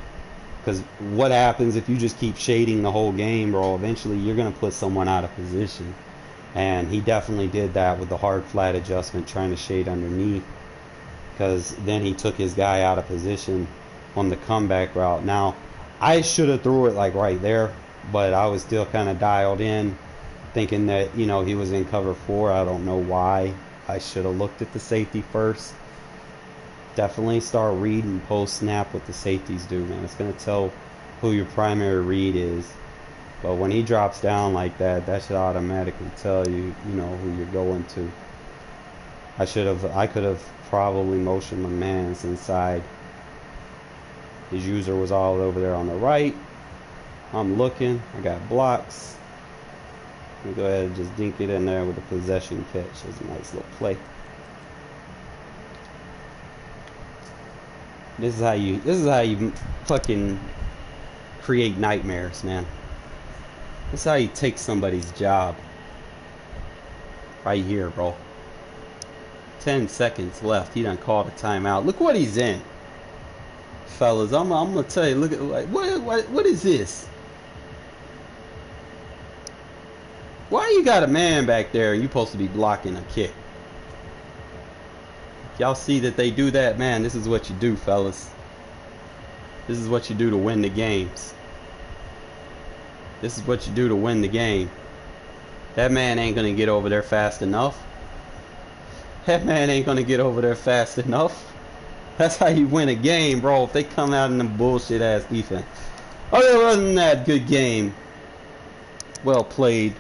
Because what happens if you just keep shading the whole game, bro? Eventually you're going to put someone out of position. And he definitely did that with the hard flat adjustment, trying to shade underneath. Because then he took his guy out of position on the comeback route. Now, I should have threw it like right there, but I was still kind of dialed in, thinking that, you know, he was in cover 4. I don't know why. I should have looked at the safety first. Definitely start reading post snap what the safeties do, man. It's going to tell who your primary read is. But when he drops down like that, that should automatically tell you, you know, who you're going to. I could have probably motioned my mans inside. His user was all over there on the right. I'm looking. I got blocks. Let me go ahead and just dink it in there with a possession catch. It's a nice little play. This is how you fucking create nightmares, man. This is how you take somebody's job. Right here, bro. 10 seconds left. He done called a timeout. Look what he's in. Fellas, I'm gonna tell you, look at, like, what is this? Why you got a man back there and you supposed to be blocking a kick? Y'all see that they do that, man. This is what you do, fellas. This is what you do to win the games. This is what you do to win the game. That man ain't gonna get over there fast enough. That man ain't gonna get over there fast enough. That's how you win a game, bro. If they come out in the bullshit ass defense. Oh, it wasn't that good game. Well played.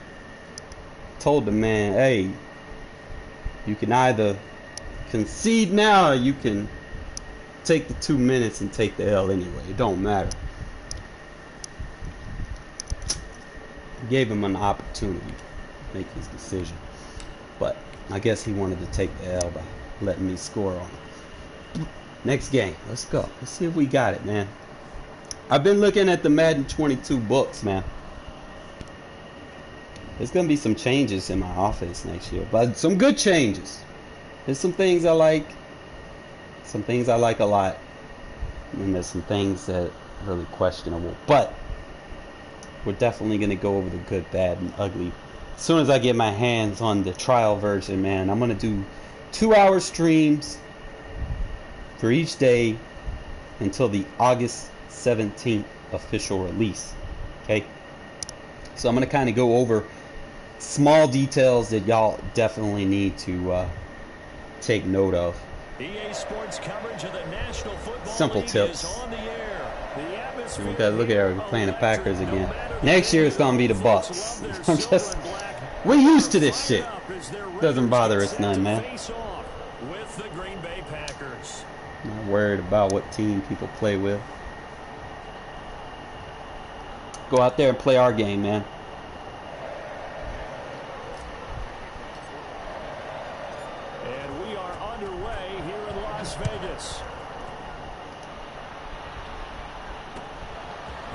Told the man, hey, you can either concede now or you can take the 2 minutes and take the L anyway. It don't matter. Gave him an opportunity to make his decision. But I guess he wanted to take the L by letting me score on him. Next game. Let's go. Let's see if we got it, man. I've been looking at the Madden 22 books, man. There's going to be some changes in my offense next year. But some good changes. There's some things I like. Some things I like a lot. And there's some things that are really questionable. But we're definitely going to go over the good, bad, and ugly. As soon as I get my hands on the trial version, man, I'm going to do 2-hour streams for each day until the August 17th official release. Okay? So I'm going to kind of go over small details that y'all definitely need to take note of. EA Sports coverage of the National Football Simple League tips. is on the air. The atmosphere Okay, look at her, we're playing the Packers electric, again. no matter Next year it's gonna be the folks Bucks. love their I'm silver just, and black. we're used to this shit. Fired up as their Doesn't Raiders bother get us set none, to man. face off with the Green Bay Packers. Not worried about what team people play with. Go out there and play our game, man. And we are underway here in Las Vegas.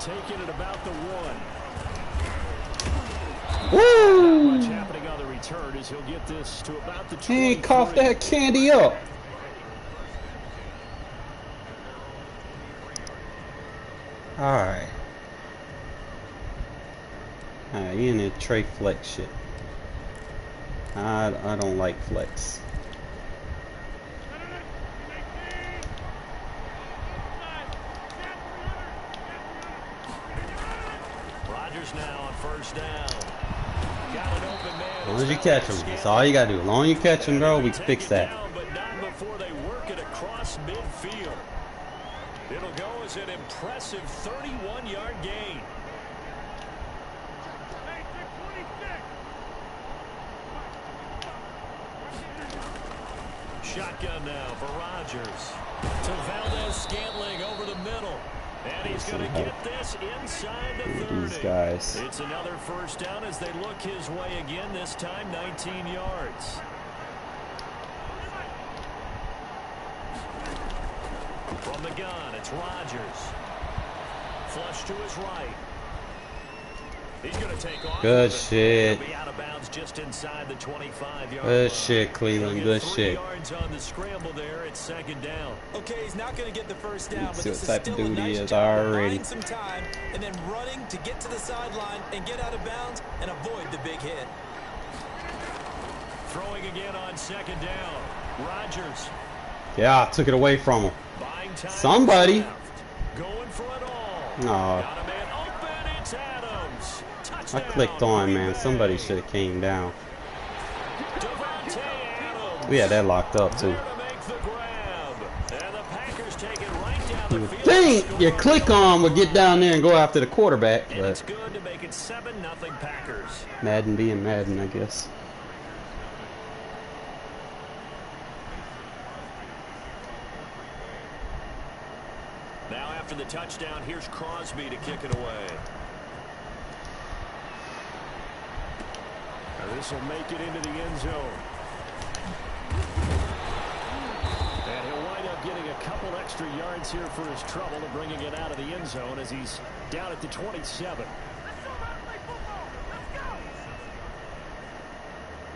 Taking it about the 1. Woo! Not much happening on the return as he'll get this to about the 23. He ain't coughed that candy up. Alright. Alright, you in the Trey Flex shit. I don't like flex. Rodgers now on first down. Got an open man. As long as you catch him, that's all you gotta do. As long as you catch him, bro, we can fix that. Down, but not before they work it across midfield. It'll go as an impressive 31-yard gain. Shotgun now for Rodgers. To Valdez-Scantling over the middle. And he's going to get this inside the 30. These guys. It's another first down as they look his way again, this time 19 yards. From the gun, it's Rodgers. Flush to his right. He's going to take off. Good shit. He'll be out of bounds just inside the 25-yard Good line. shit, Cleveland. He'll Good get 3 shit. yards on the scramble there. It's second down. Okay, he's not going to get the first down, but See this what type is of still a dude he nice is job of already. buying some time and then running to get to the sideline and get out of bounds and avoid the big hit. Throwing again on second down. Rodgers. Yeah, I took it away from him. Buying time. Somebody. Left. Going for it all. No. Got a man open. It's Adams. I Touchdown. clicked on, Green man. Bay. Somebody should have came down. Davante Adams. We had that locked up, too. There to make the grab. And the Packers take it right down You the would field. think your click on would get down there and go after the quarterback, And it's but good to make it 7-0 Packers. Madden being Madden, I guess. Now after the touchdown, here's Crosby to kick it away. This will make it into the end zone. And he'll wind up getting a couple extra yards here for his trouble and bringing it out of the end zone as he's down at the 27.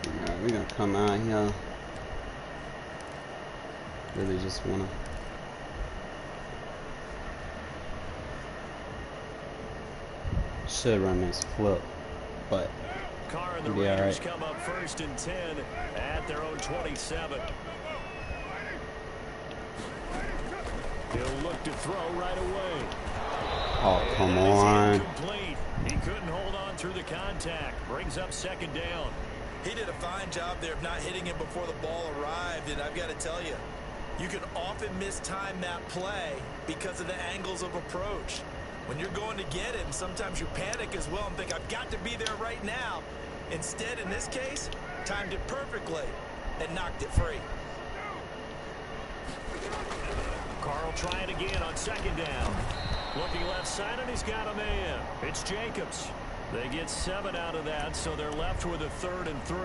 Alright, we're gonna come out here. Really just wanna. Should run this flip, but Carr and the be Raiders alright. come up first and 10 at their own 27. He'll look to throw right away. Oh, come And that is on. incomplete. He couldn't hold on through the contact. Brings up second down. He did a fine job there of not hitting him before the ball arrived, and I've got to tell you, you can often mistime that play because of the angles of approach. When you're going to get him, sometimes you panic as well and think, I've got to be there right now. Instead, in this case, timed it perfectly and knocked it free. Carl trying again on second down. Looking left side, and he's got a man. It's Jacobs. They get 7 out of that, so they're left with a 3rd and 3.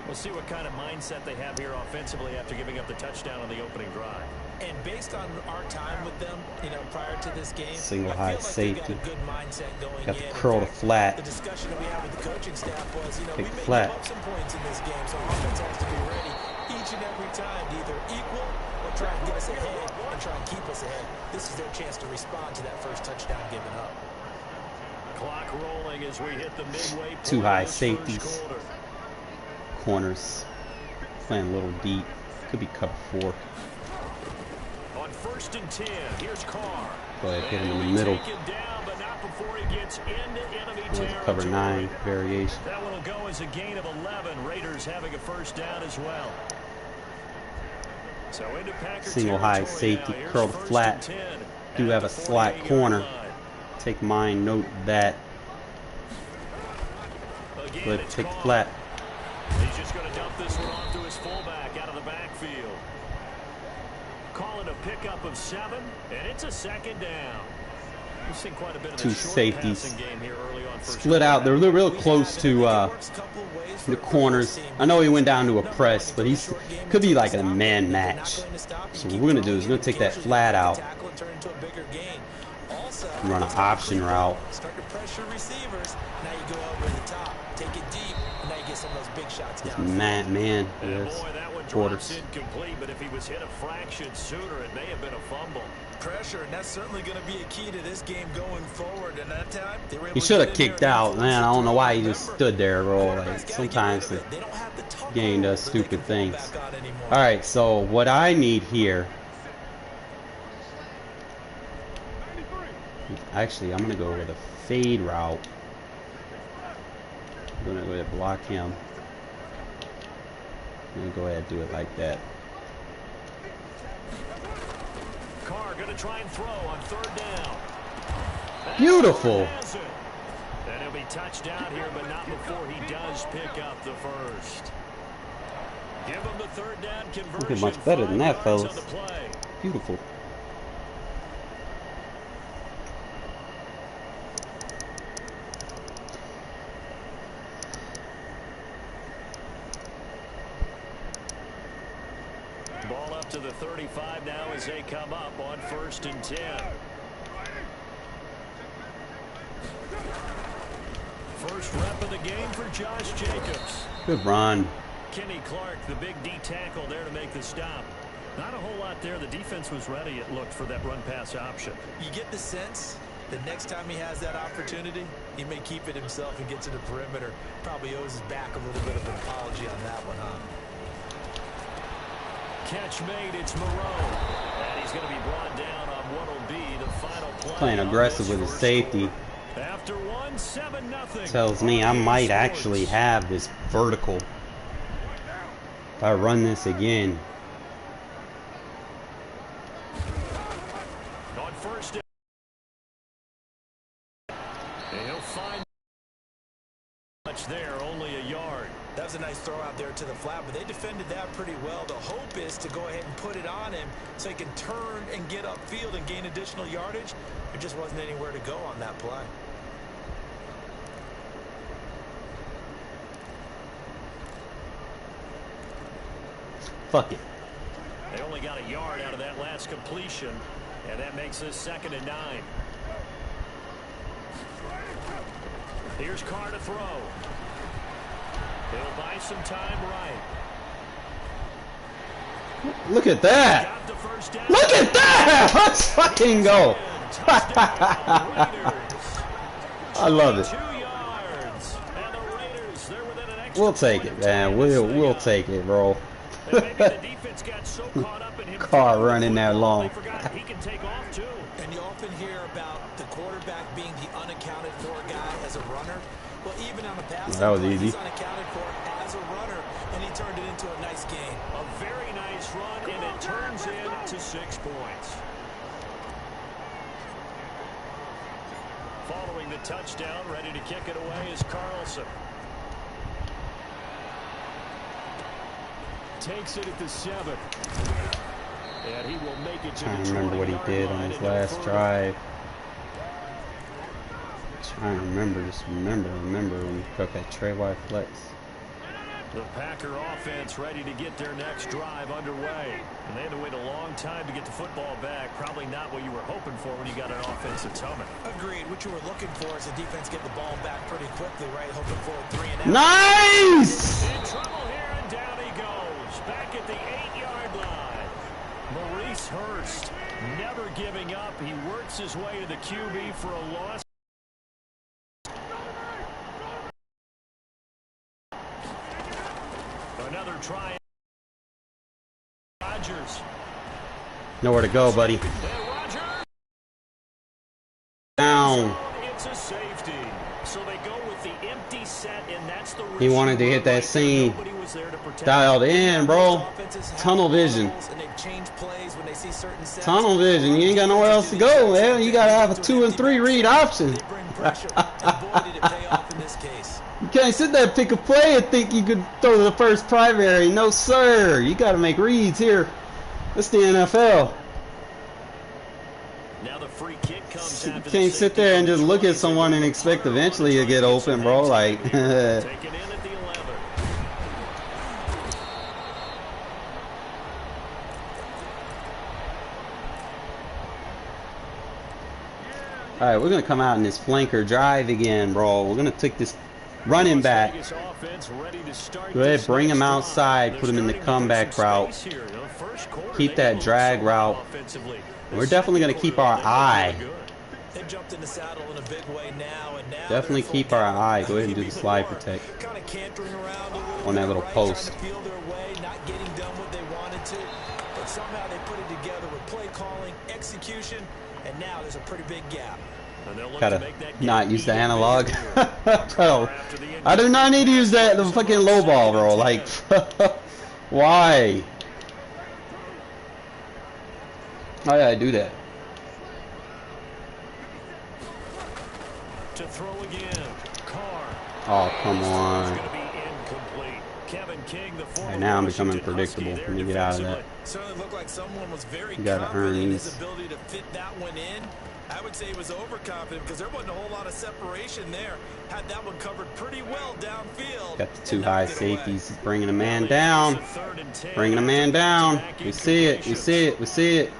We'll see what kind of mindset they have here offensively after giving up the touchdown on the opening drive. And based on our time with them, prior to this game, Single I high feel like safety. they got a good mindset going Got the in. curl to In fact, flat. The discussion that we had with the coaching staff was, we Big may flat. give up some points in this game, so offense has to be ready each and every time to either equal or try and get us ahead and try and keep us ahead. This is their chance to respond to that first touchdown given up. Clock rolling as we hit the midway point. Too high of this first safeties. quarter. Corners. Playing a little deep. Could be cover 4. On 1st and 10, here's Carr. Go ahead, hit him in And the he'll be middle. taken down, but not before he gets into enemy It was a territory. cover 9 variation. That one will go as a gain of 11. Raiders having a first down as well. So into Packer Single high territory safety, now. Here's curled first flat. and 10 Do at have the a slot 48-yard corner. line. Take mine, note that. Again, But it's take caught. flat. He's just going to dump this one off to his fullback out of the backfield. Calling a pickup of 7, and it's a second down. We've seen quite a bit of Two the short safeties. passing game here early on first Split out. They're real close to the corners. I know he went down to a press, but he's could be like a man match. So what we're gonna do is we're gonna take that flat out, run an option route. Start to pressure receivers. Now you go over the top, take it deep, and now you get some of those big shots down. Man, And yes. boy, that one drops Quarters. incomplete, but if he was hit a fraction sooner, it may have been a fumble. Pressure, and that's certainly going to be a key to this game going forward. And that time, they were able He to should get have in there kicked and out, influence man. I the don't know throw. why he just Remember, stood there, bro. quarterbacks Like gotta get sometimes rid the of it. They don't have the tough game does rules that they stupid can fall things. back on anymore. All right, so what I need here. Actually, I'm gonna go with a fade route. I'm gonna go ahead and block him. I'm gonna go ahead and do it like that. Carr going to try and throw on third down. Beautiful. And he'll be touched down here, but not before he does pick up the first. Give him the third down conversion. Looking much better than that, 5 yards fellas. on the play. Beautiful. Ball up to the 35 now as they come up on 1st and 10. First rep of the game for Josh Jacobs. Good run. Kenny Clark, the big D tackle there to make the stop. Not a whole lot there. The defense was ready, it looked, for that run-pass option. You get the sense that next time he has that opportunity, he may keep it himself and get to the perimeter. Probably owes his back a little bit of an apology on that one, huh? Catch made, it's Moreau. And he's going to be brought down on what will be the final play. Playing aggressive with his safety. After 1, 7-0. Tells me I might actually have this vertical. If I run this again. On first down. And he'll find much there, only a yard. That was a nice throw out there to the flat, but they defended that pretty well. The hope is to go ahead and put it on him so he can turn and get upfield and gain additional yardage. There just wasn't anywhere to go on that play. Fuck it. They only got a yard out of that last completion, and that makes this 2nd and 9. Here's Carr to throw. He'll buy some time right. Look at that. Got the first down. Look at that. Let's fucking go. Touchdown, Raiders. I love it. 2 yards. And the Raiders, they're within an extra We'll take it, man. We'll take it, bro. And maybe the defense got so caught up in him Carr throwing the running that football, long. they forgot he can take off too. And you often hear about the quarterback being the unaccounted for guy as a runner. Well, even on a pass, That was easy. he's unaccounted for as a runner, and he turned it into a nice game. A very nice run, and it turns into 6 points. Following the touchdown, ready to kick it away is Carlson. Takes it at the 7. And he will make it to Trying the to remember what he 20-yard did on line his and no last further. drive. Trying to remember, just remember when he took that Trey White flex. The Packer offense ready to get their next drive underway. And they had to wait a long time to get the football back. Probably not what you were hoping for when you got an offense that's humming. Agreed. What you were looking for is the defense get the ball back pretty quickly, right? Hoping for a 3 and out. Nice! In trouble here, and down he goes. Back at the 8-yard line. Maurice Hurst never giving up. He works his way to the QB for a loss. Another try. Rodgers. Nowhere to go, buddy. And Rodgers. Down. set, and that's the He wanted to hit that right seam. Nobody was there to protect Dialed in, bro. Tunnel vision. And they've changed plays when they see certain sets. Tunnel vision. You ain't got nowhere else to go, man. You gotta have a 2 and 3 read option. They bring pressure, and boy, did it pay off in this case. You can't sit there, pick a play, and think you could throw the first primary. No, sir. You got to make reads here. It's the NFL. Now the free kick comes You after the can't sit there and just look at someone and expect eventually to get open, bro. Like, Taken in at the 11. all right, we're gonna come out in this flanker drive again, bro. We're gonna take this running back. Go ahead, bring him outside, put him in the comeback route. Keep that drag route. We're definitely gonna keep our eye. They jumped in the saddle in a big way now, and now Definitely keep our eye. Go ahead and do the slide protect kind of cantering around a little on that bit, little right, post. trying to feel their way, not getting done what they wanted to, but somehow they put it together with play calling, execution, and now there's a pretty big gap. Gotta not use the analog. Bro, I do not need to use that the fucking low ball, bro. Like, why? Why did I do that? To throw again. Carr. Oh, come on. It's gonna be incomplete. Kevin King, the former Right now I'm becoming Washington predictable. Husky Let me there get out of that. defensively. Certainly looked like someone was very You gotta confident earn in his these. ability to fit that one in. I would say he was overconfident because there wasn't a whole lot of separation there. Had that one covered pretty well downfield. Got the two and high knocked it away. safeties. He's bringing a man down. Bringing a man down. We see it. We see it. We see it.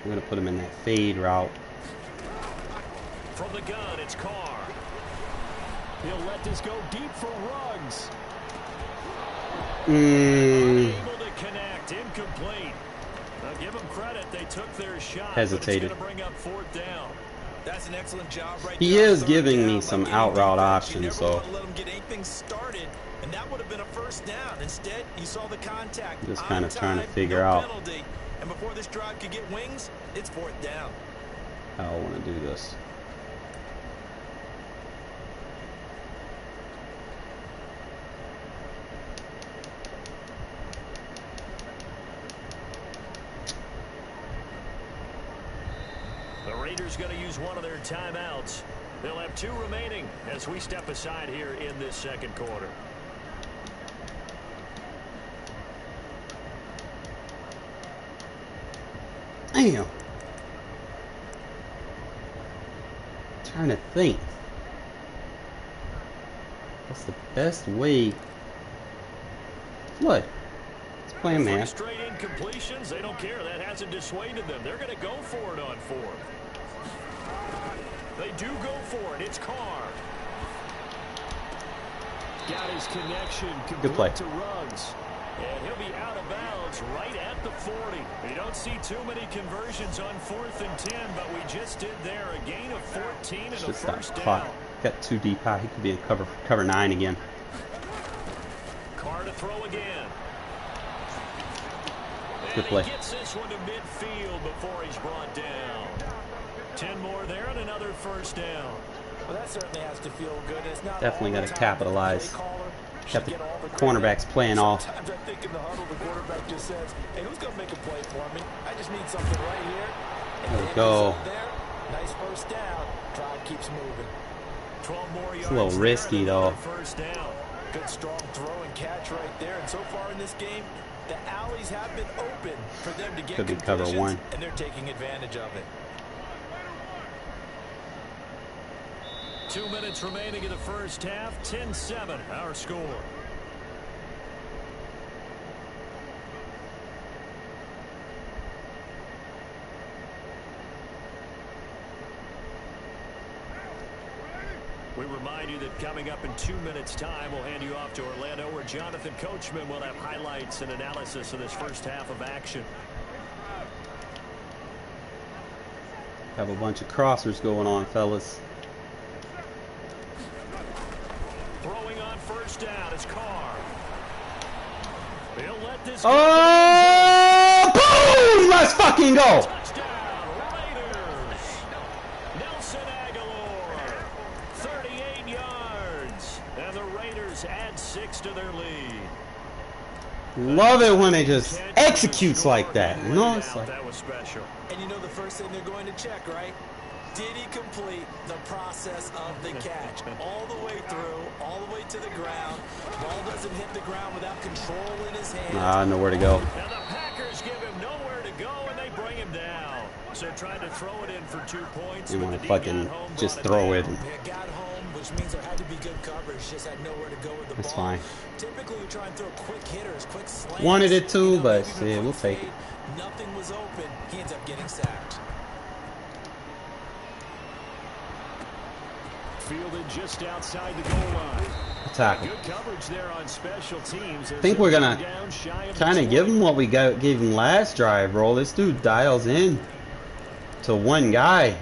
We're gonna put him in that fade route. From the gun, it's Carr. He'll let this go deep for Ruggs. Able to connect, incomplete. Now give them credit, they took their shot. Hesitated. But it's gonna bring up fourth down. That's an excellent job right He there. is Third giving down me by some getting out route defense. You options, never so want to let him get anything started, and that would have been a first down. Instead, you saw the contact. Just on kind of trying to time, figure no out penalty. And before this drive could get wings, it's fourth down. how I want to do this. The Raiders going to use one of their timeouts. They'll have 2 remaining as we step aside here in this second quarter. Damn. Trying to think. What's the best way? What? Let's play a man. 3 straight incompletions, they don't care. That hasn't dissuaded them. They're going to go for it on 4th. They do go for it. It's Carr. Got his connection. Good play. To Ruggs. And he'll be out of bounds right at the 40. You don't see too many conversions on 4th and 10, but we just did there. A gain of 14 and a Just that first clock. down. Got too deep high. He could be in cover 9 again. Carr to throw again. Good And play. he gets this one to midfield before he's brought down. 10 more there and another first down. Well, that certainly has to feel good. It's not Definitely all got the to time capitalize. the play caller Got should the get all the cornerbacks credit. playing off. Sometimes I think in the huddle, the quarterback just says, hey, who's going to make a play for me? I just need something right here. And There we it go. is up there. Nice first down. Drive keeps moving. 12 more yards. It's a little there risky, and though. another first down. Good strong throw and catch right there. And so far in this game, the alleys have been open for them to get Could be cover completions, 1. and they're taking advantage of it. 2 minutes remaining in the first half. 10-7 our score. We remind you that coming up in 2 minutes' time, we'll hand you off to Orlando, where Jonathan Coachman will have highlights and analysis of this first half of action. Have a bunch of crossers going on, fellas. Throwing on first down is Carr. He'll let this Oh, boom! Let's fucking go. touchdown, Raiders. Nelson Raiders add 6 to their lead. Love it when it just executes like that. You know, it's like that was special. And you know the first thing they're going to check, right? Did he complete the process of the catch? All the way through, all the way to the ground. Ball doesn't hit the ground without control in his hands. nah, nowhere to go. And the Packers give him nowhere to go, and they bring him down. So trying to throw it in for 2 points. You but want the to D fucking got home, just brought throw it. down. They got home, which means there had to be good coverage. Just had nowhere to go with the That's ball. fine. Typically, we try and throw quick hitters, quick slants. Wanted it too, you know, but maybe shit, even we'll quick take it. fade. Nothing was open. He ends up getting sacked. Fielded just outside the goal line. Tackle. Good coverage there on special teams. I think we're gonna kind of give him what we gave him last drive, bro. This dude dials in to one guy.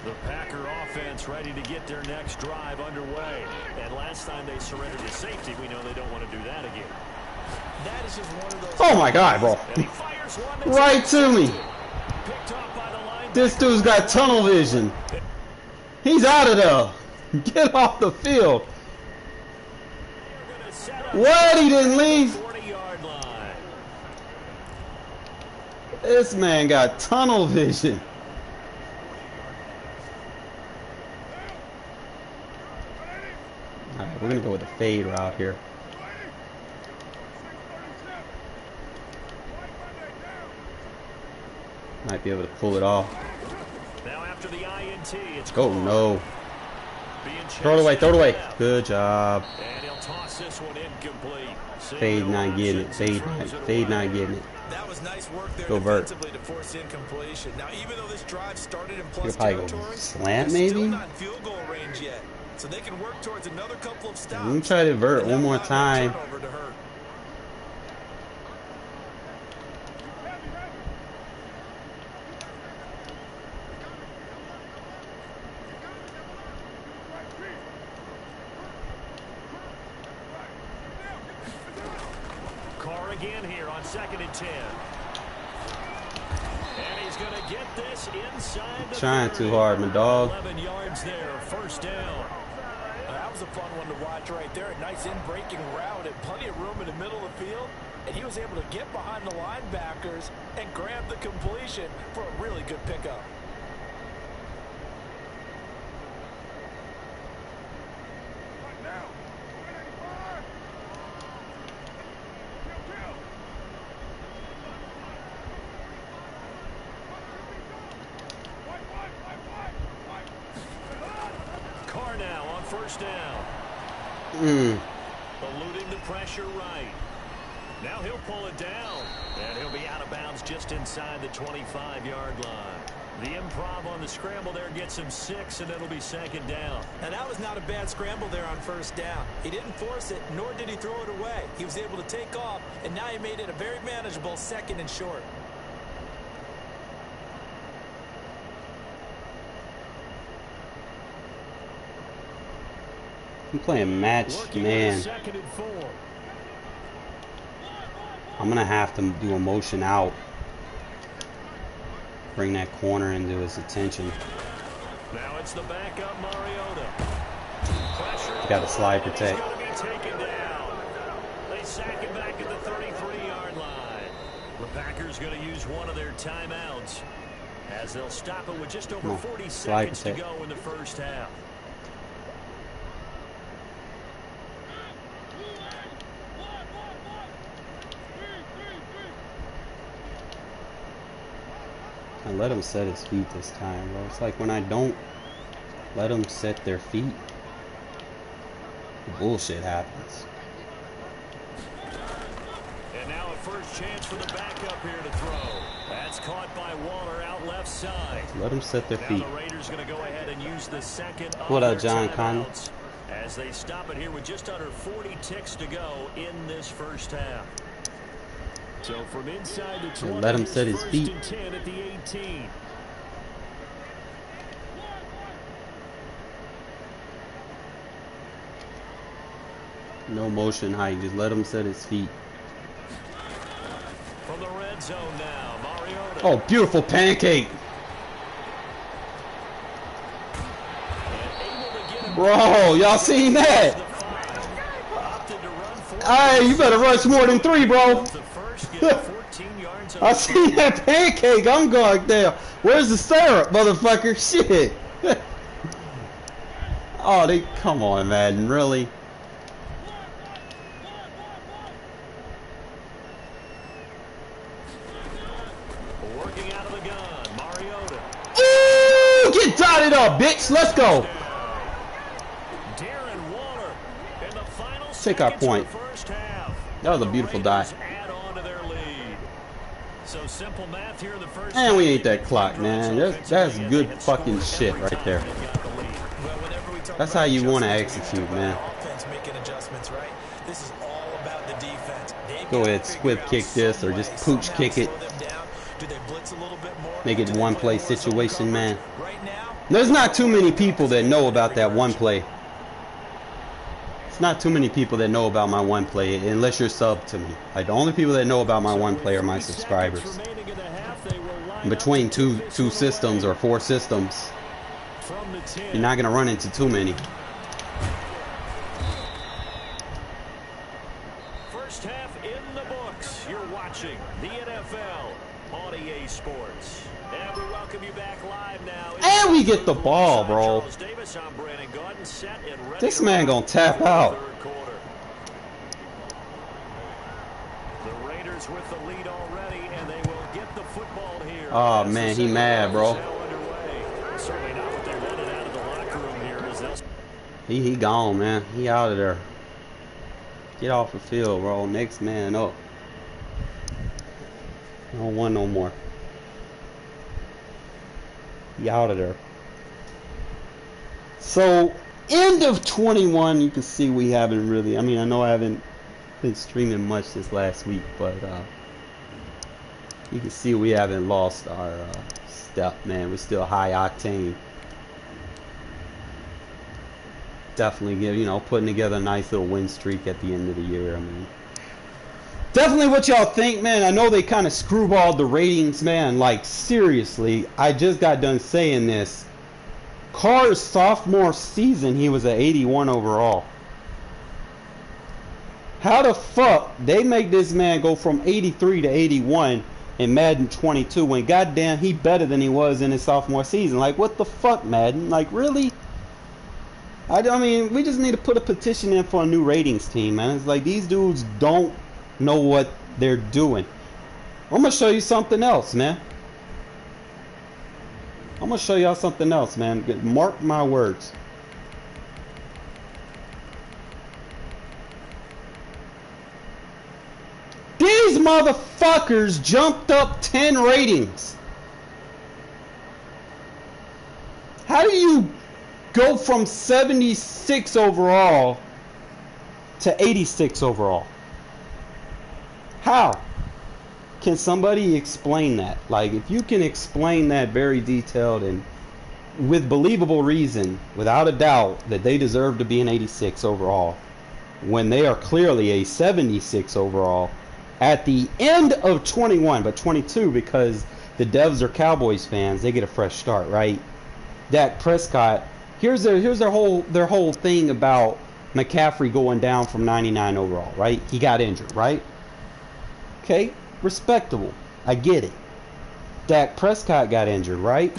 The Packer offense ready to get their next drive underway. And last time they surrendered to safety, we know they don't want to do that again. That is just one of those. Oh my God, bro! And he fires one that's Right to me. picked off by the line. This dude's got tunnel vision. He's out of there. Get off the field. What? He didn't leave? 40-yard line. This man got tunnel vision. Alright, we're gonna go with the fade route here. Might be able to pull it off. Now after the INT, it's Oh no. being Throw it away, chased throw it away. left. Good job. And he'll toss this one incomplete. Fade not getting it. Fade not getting it. That was nice work there Go vert. defensively to force incompletion. Now, even though this drive started in plus He'll probably go territory, slant, they're still maybe? not in field goal range yet. So they can work towards another couple of stops. Let me try to vert And one not more allow that time. turnover to hurt. Carr again here on 2nd and 10. And he's going to get this inside the Trying 30. too hard, my dog. 11 yards there, first down. That was a fun one to watch right there. A nice in-breaking route and plenty of room in the middle of the field. And he was able to get behind the linebackers and grab the completion for a really good pickup. Carr now on first down. Eluding the pressure right. Now he'll pull it down. And he'll be out of bounds just inside the 25-yard line. The improv on the scramble there gets him 6, and it'll be 2nd down. And that was not a bad scramble there on first down. He didn't force it, nor did he throw it away. He was able to take off, and now he made it a very manageable 2nd and short. I'm playing match, Working man. on 2nd and 4. I'm gonna have to do a motion out. Bring that corner into his attention. Now it's the backup Mariota. Pressure. You got to slide He's protect. going to be taken down. They sack him back at the 33-yard line. The Packers going to use one of their timeouts as they'll stop it with just over Come on, 40 slide seconds to protect. go in the first half. I let him set his feet this time, bro. It's like when I don't let them set their feet, bullshit happens. And now a first chance for the backup here to throw. That's caught by Waller out left side. Let them set their Now feet. the Raiders going to go ahead and use the second of What up, their John Connor? timeouts as they stop it here with just under 40 ticks to go in this first half. So from inside the 20, let him set his first feet. and 10 at the 18. No motion height. Just let him set his feet. From the red zone now, Mariota. Oh, beautiful pancake. And able to get him Bro, y'all seen that? the 5. Hey, you better rush more than 3, bro. The first get 14 yards I seen that pancake. I'm going down. Where's the syrup, motherfucker? Shit. Oh, they come on, Madden, really? Working out of the gun, Mariota. Ooh, get dotted up, bitch. Let's go. Darren Waller in the final Take our seconds of point. the first half. That was a The beautiful Raiders dive. add on to their lead. So simple math here in the first Man, we half. ain't that clock, man. That's good fucking shit right there. Well, whenever we talk That's about how you want to adjustments, we execute, talk man. about offense making adjustments, right? This is all about the defense. They've Go got to ahead, figure squib out kick this or some just way, pooch somehow kick it. slow them down. Do they blitz a little bit more? Make it Do they one play play more zone situation, man. coverage? Right now, There's not too many people that know about that one play. It's not too many people that know about my one play unless you're sub to me. Like the only people that know about my one play are my subscribers. Between two systems or 4 systems, you're not gonna run into too many. First half in the books. You're watching the NFL on EA Sports. And we welcome you back live now. And we get the ball, bro. Charles Davis, I'm Brandon Gaudin, set and ready This to man rock gonna tap for the out. third quarter. The Raiders with the lead already, and they will get the football here. Oh As man, the he second mad, half bro. is now underway. Certainly not what they wanted out of the locker room here. As they'll He gone, man. He out of there. Get off the field, bro. Next man up. I don't want no more. He out of there. So, end of 21, you can see we haven't really, I mean, I know I haven't been streaming much this last week, but you can see we haven't lost our step, man. We're still high octane. Definitely, putting together a nice little win streak at the end of the year. I mean, definitely what y'all think, man. I know they kind of screwballed the ratings, man. Like, seriously, I just got done saying this. Carr's sophomore season, he was at 81 overall. How the fuck they make this man go from 83 to 81 in Madden 22 when goddamn he better than he was in his sophomore season? Like, what the fuck, Madden? Like, really? I mean, we just need to put a petition in for a new ratings team, man. It's like these dudes don't know what they're doing. I'm gonna show you something else, man. I'm gonna show y'all something else, man. Mark my words. These motherfuckers jumped up 10 ratings. How do you go from 76 overall to 86 overall? How? Can somebody explain that? Like, if you can explain that very detailed and with believable reason, without a doubt, that they deserve to be an 86 overall, when they are clearly a 76 overall at the end of 21, but 22, because the Devs are Cowboys fans, they get a fresh start, right? Dak Prescott, here's their whole thing about McCaffrey going down from 99 overall, right? He got injured, right? Okay, respectable. I get it. Dak Prescott got injured, right?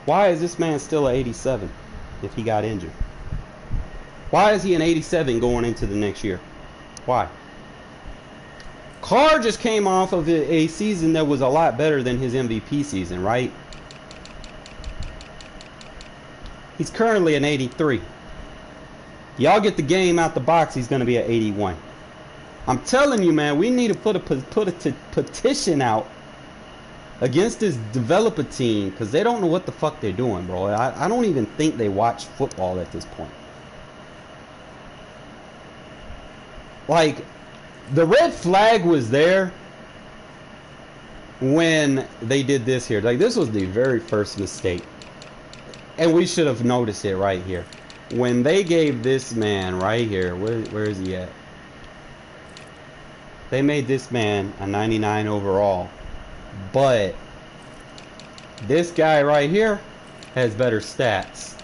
Why is this man still an 87 if he got injured? Why is he an 87 going into the next year? Why? Carr just came off of a season that was a lot better than his MVP season, right? He's currently an 83. Y'all get the game out the box, he's going to be at 81. I'm telling you, man, we need to put a petition out against this developer team because they don't know what the fuck they're doing, bro. I don't even think they watch football at this point. Like, the red flag was there when they did this here. Like, this was the very first mistake. And we should have noticed it right here. When they gave this man right here, where is he at? They made this man a 99 overall. But this guy right here has better stats.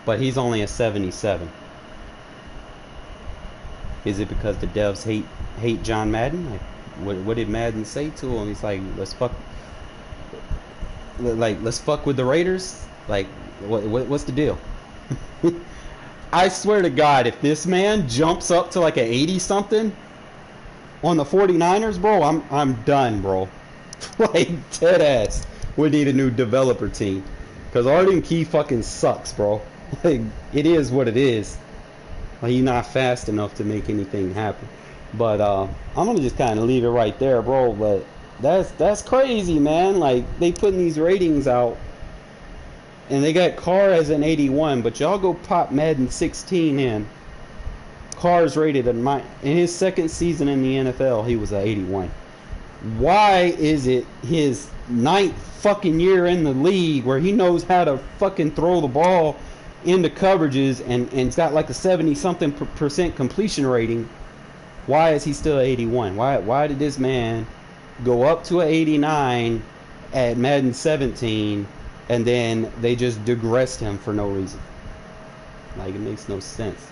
But he's only a 77. Is it because the devs hate John Madden? Like, what did Madden say to him? He's like, let's fuck with the Raiders? Like, what's the deal? I swear to God, if this man jumps up to like an 80 something on the 49ers, bro, I'm done, bro. Like, dead ass. We need a new developer team. Cause Arden Key fucking sucks, bro. Like, it is what it is. Like, he's not fast enough to make anything happen. But I'm gonna just kind of leave it right there, bro. But that's crazy, man. Like, they putting these ratings out, and they got Carr as an 81. But y'all go pop Madden 16 in. Carr's rated in his second season in the NFL, he was an 81. Why is it his 9th fucking year in the league where he knows how to fucking throw the ball into coverages and it's got like a 70-something% completion rating? Why is he still 81? Why did this man go up to an 89 at Madden 17 and then they just digressed him for no reason? Like, it makes no sense.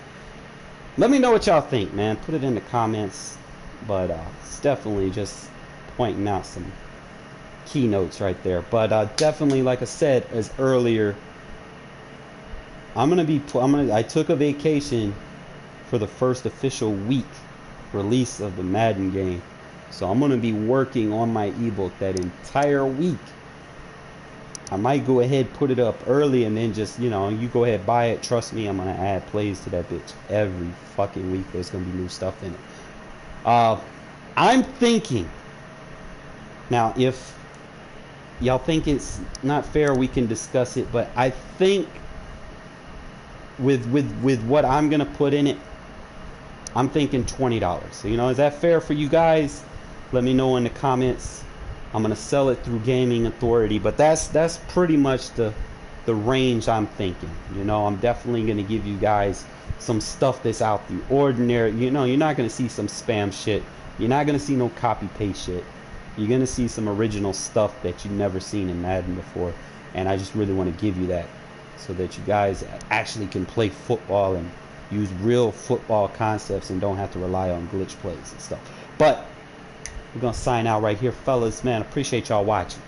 Let me know what y'all think, man. Put it in the comments. But it's definitely just pointing out some keynotes right there. But definitely, like I said as earlier, I took a vacation for the first official week release of the Madden game. So I'm gonna be working on my ebook that entire week. I might go ahead, put it up early, and then just, you go ahead, buy it. Trust me, I'm gonna add plays to that bitch every fucking week. There's gonna be new stuff in it. I'm thinking, now if y'all think it's not fair, we can discuss it, but I think with what I'm gonna put in it, I'm thinking $20. So, is that fair for you guys? Let me know in the comments. I'm gonna sell it through Gaming Authority, but that's pretty much the range I'm thinking. I'm definitely gonna give you guys some stuff that's out the ordinary. You're not gonna see some spam shit. You're not gonna see no copy paste shit. You're gonna see some original stuff that you've never seen in Madden before, and I just really want to give you that so that you guys actually can play football and use real football concepts and don't have to rely on glitch plays and stuff. But we're gonna sign out right here, fellas. Man, appreciate y'all watching.